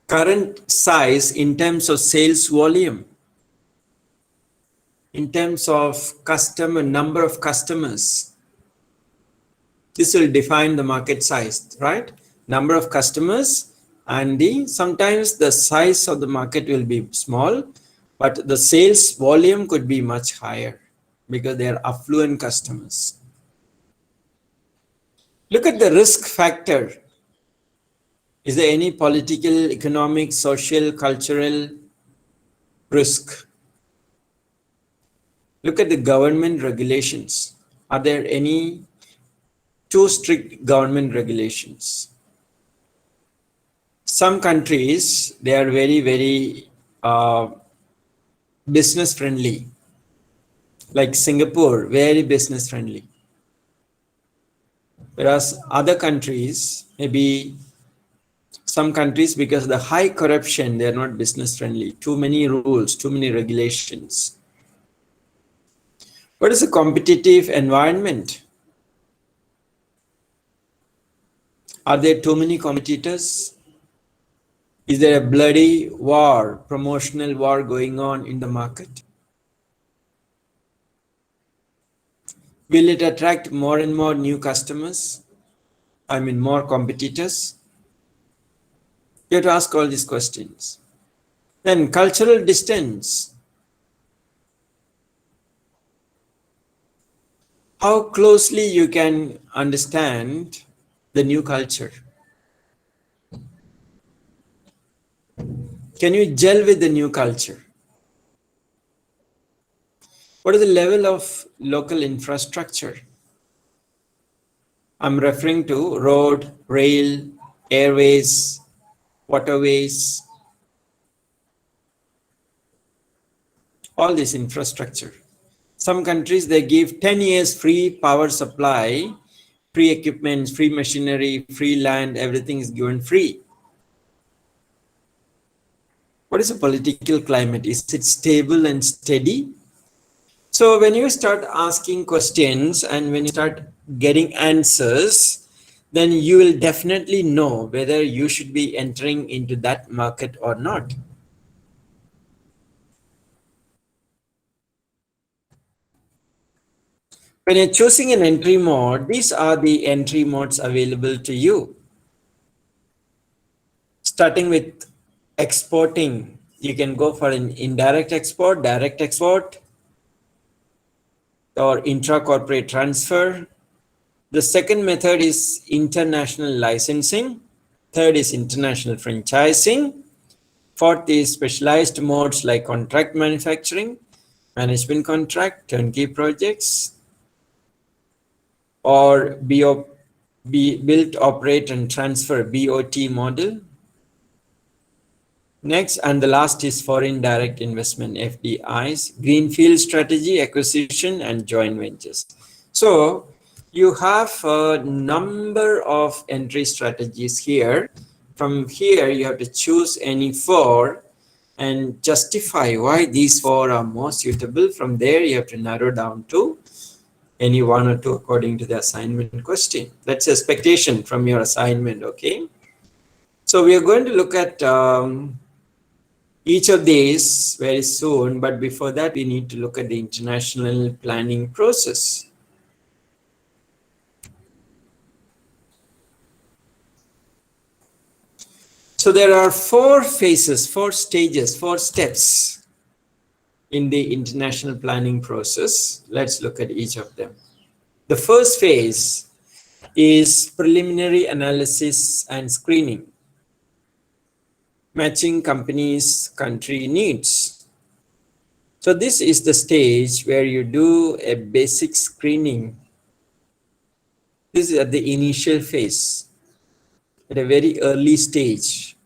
Current size in terms of sales volume, in terms of number of customers. This will define the market size, right? Number of customers, and sometimes the size of the market will be small, but the sales volume could be much higher because they are affluent customers. Look at the risk factor. Is there any political, economic, social, cultural risk? Look at the government regulations. Are there any too strict government regulations? Some countries, they are very, very business friendly. Like Singapore, very business friendly. Whereas other countries, maybe Some countries, because of the high corruption, they are not business friendly. Too many rules, too many regulations. What is a competitive environment? Are there too many competitors? Is there a bloody war, promotional war going on in the market? Will it attract more and more new customers? I mean, more competitors? You have to ask all these questions. Then cultural distance. How closely you can understand the new culture? Can you gel with the new culture? What is the level of local infrastructure? I'm referring to road, rail, airways, waterways, all this infrastructure. Some countries, they give 10 years free power supply, free equipment, free machinery, free land, everything is given free. What is the political climate? Is it stable and steady? So when you start asking questions and when you start getting answers, then you will definitely know whether you should be entering into that market or not. When you're choosing an entry mode, these are the entry modes available to you. Starting with exporting, you can go for an indirect export, direct export, or intra-corporate transfer. The second method is international licensing. Third is international franchising. Fourth is specialized modes like contract manufacturing, management contract, turnkey projects, or build, operate, and transfer BOT model. Next, and the last is foreign direct investment, FDIs, greenfield strategy, acquisition, and joint ventures. So you have a number of entry strategies here. From here, you have to choose any 4 and justify why these 4 are more suitable. From there, you have to narrow down to any 1 or 2 according to the assignment question. That's expectation from your assignment, okay? So we are going to look at each of these very soon, but before that, we need to look at the international planning process. So there are 4 phases, 4 stages, 4 steps in the international planning process. Let's look at each of them. The first phase is preliminary analysis and screening, matching companies' country needs. So this is the stage where you do a basic screening. This is at the initial phase, at a very early stage.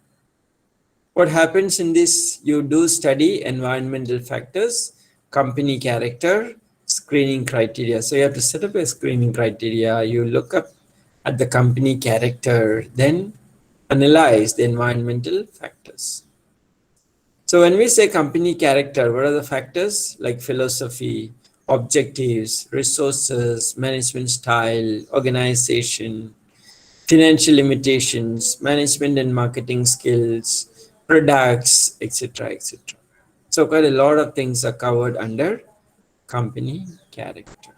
What happens in this? You do study environmental factors, company character, screening criteria. So you have to set up a screening criteria. You look up at the company character, then analyze the environmental factors. So when we say company character, what are the factors? Like philosophy, objectives, resources, management style, organization, financial limitations, management and marketing skills, products, etc., etc. So quite a lot of things are covered under company character.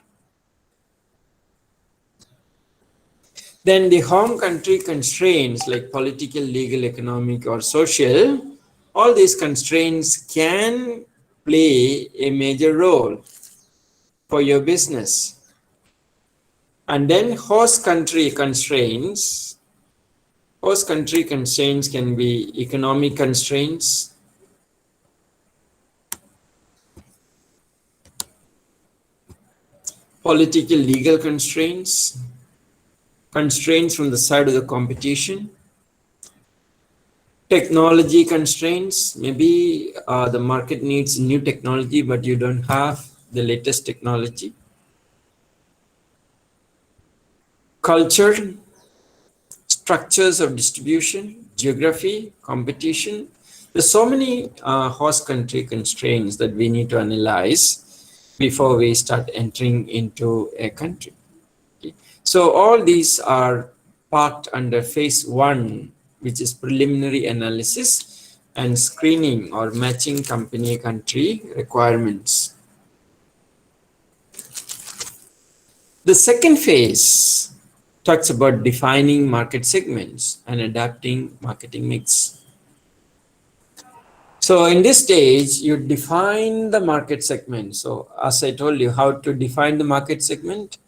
Then the home country constraints like political, legal, economic, or social, all these constraints can play a major role for your business. And then host country constraints. Host country constraints can be economic constraints, political, legal constraints, constraints from the side of the competition, technology constraints. Maybe the market needs new technology, but you don't have the latest technology. Culture, structures of distribution, geography, competition. There's so many host country constraints that we need to analyze before we start entering into a country. Okay. So all these are parked under phase 1, which is preliminary analysis and screening or matching company country requirements. The second phase talks about defining market segments and adapting marketing mix. So in this stage, you define the market segment. So as I told you how to define the market segment,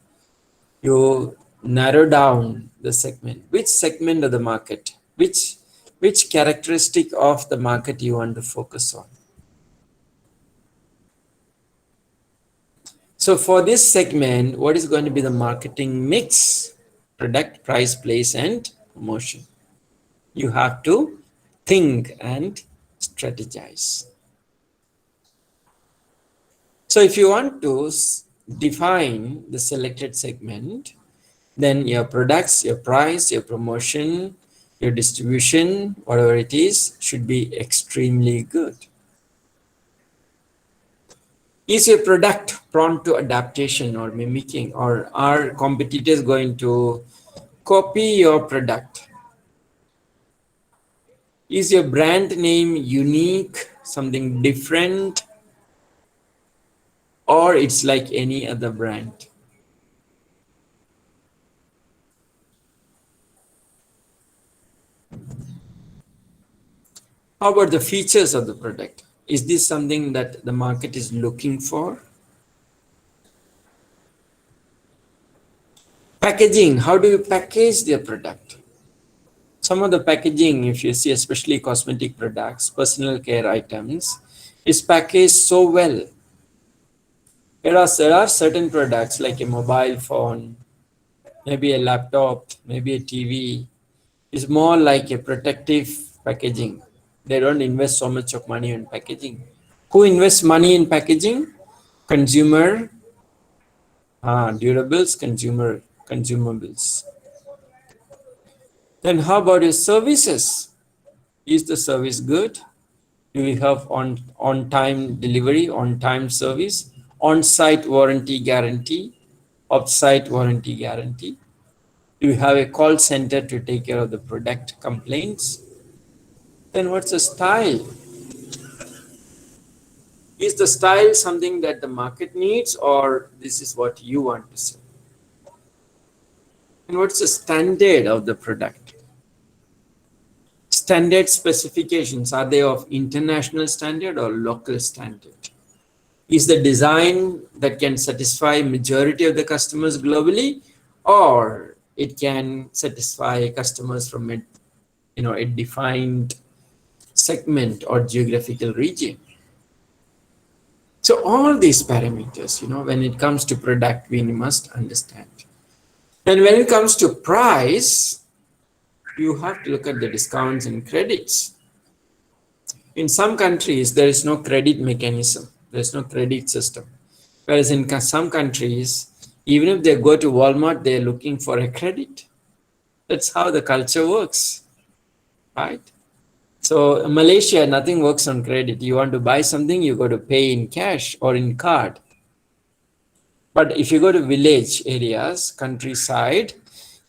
you narrow down the segment. Which segment of the market, which characteristic of the market you want to focus on. So for this segment, what is going to be the marketing mix? Product, price, place, and promotion. You have to think and strategize. So if you want to define the selected segment, then your products, your price, your promotion, your distribution, whatever it is, should be extremely good. Is your product prone to adaptation or mimicking, or are competitors going to copy your product? Is your brand name unique, something different, or it's like any other brand? How about the features of the product? Is this something that the market is looking for? Packaging, how do you package their product? Some of the packaging, if you see, especially cosmetic products, personal care items, is packaged so well. There are certain products like a mobile phone, maybe a laptop, maybe a TV, is more like a protective packaging. They don't invest so much of money in packaging. Who invests money in packaging? Consumer, durables, consumables. Then how about your services? Is the service good? Do we have on-time delivery, on-time service, on-site warranty guarantee, off-site warranty guarantee? Do you have a call center to take care of the product complaints? Then what's the style? Is the style something that the market needs, or this is what you want to sell? And what's the standard of the product? Standard specifications, are they of international standard or local standard? Is the design that can satisfy majority of the customers globally, or it can satisfy customers from a defined segment or geographical region? So all these parameters, when it comes to product, we must understand. And when it comes to price, you have to look at the discounts and credits. In some countries, there is no credit mechanism. There's no credit system. Whereas in some countries, even if they go to Walmart, they're looking for a credit. That's how the culture works, right? So in Malaysia, nothing works on credit. You want to buy something, you got to pay in cash or in card. But if you go to village areas, countryside,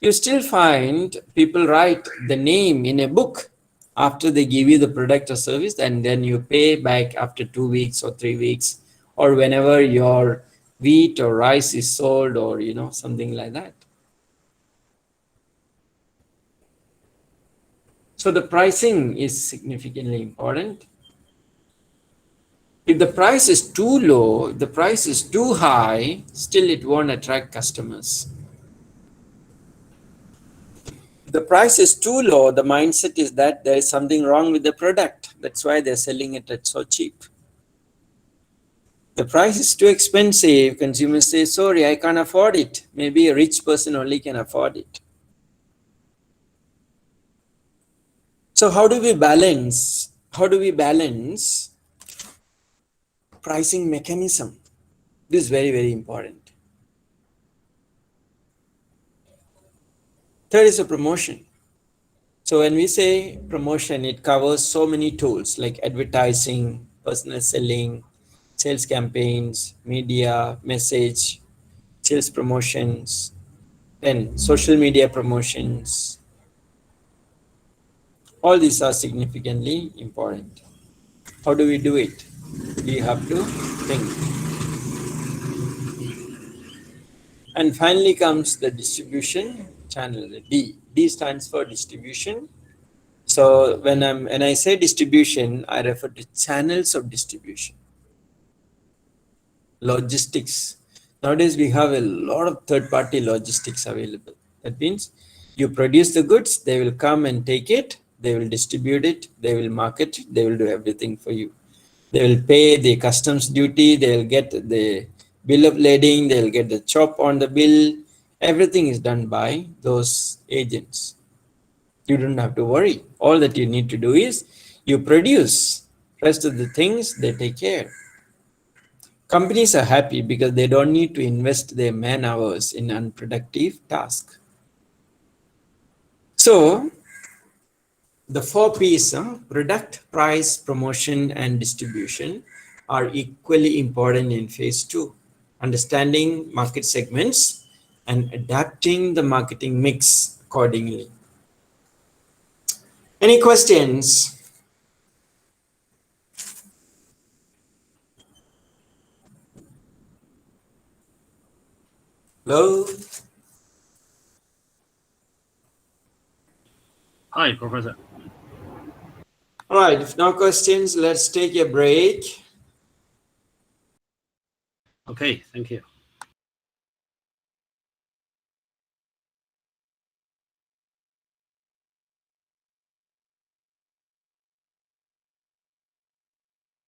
you still find people write the name in a book after they give you the product or service, and then you pay back after 2 weeks or 3 weeks, or whenever your wheat or rice is sold, or something like that. So the pricing is significantly important. If the price is too low, if the price is too high, still it won't attract customers. If the price is too low, the mindset is that there is something wrong with the product. That's why they're selling it at so cheap. The price is too expensive, consumers say, sorry, I can't afford it. Maybe a rich person only can afford it. So how do we balance pricing mechanism? This is very, very important. Third is a promotion. So when we say promotion, it covers so many tools like advertising, personal selling, sales campaigns, media, message, sales promotions, then social media promotions. All these are significantly important. How do we do it? We have to think. And finally comes the distribution channel, the D. D stands for distribution. So when I say distribution, I refer to channels of distribution. Logistics. Nowadays we have a lot of third-party logistics available. That means you produce the goods, they will come and take it, they will distribute it, they will market it, they will do everything for you. They will pay the customs duty, they will get the bill of lading, they will get the chop on the bill. Everything is done by those agents. You don't have to worry. All that you need to do is you produce. Rest of the things they take care. Companies are happy because they don't need to invest their man hours in unproductive tasks. So the 4 P's, product, price, promotion, and distribution, are equally important in phase 2. Understanding market segments and adapting the marketing mix accordingly. Any questions? Hello? Hi, Professor. All right, if no questions, let's take a break. Okay, thank you.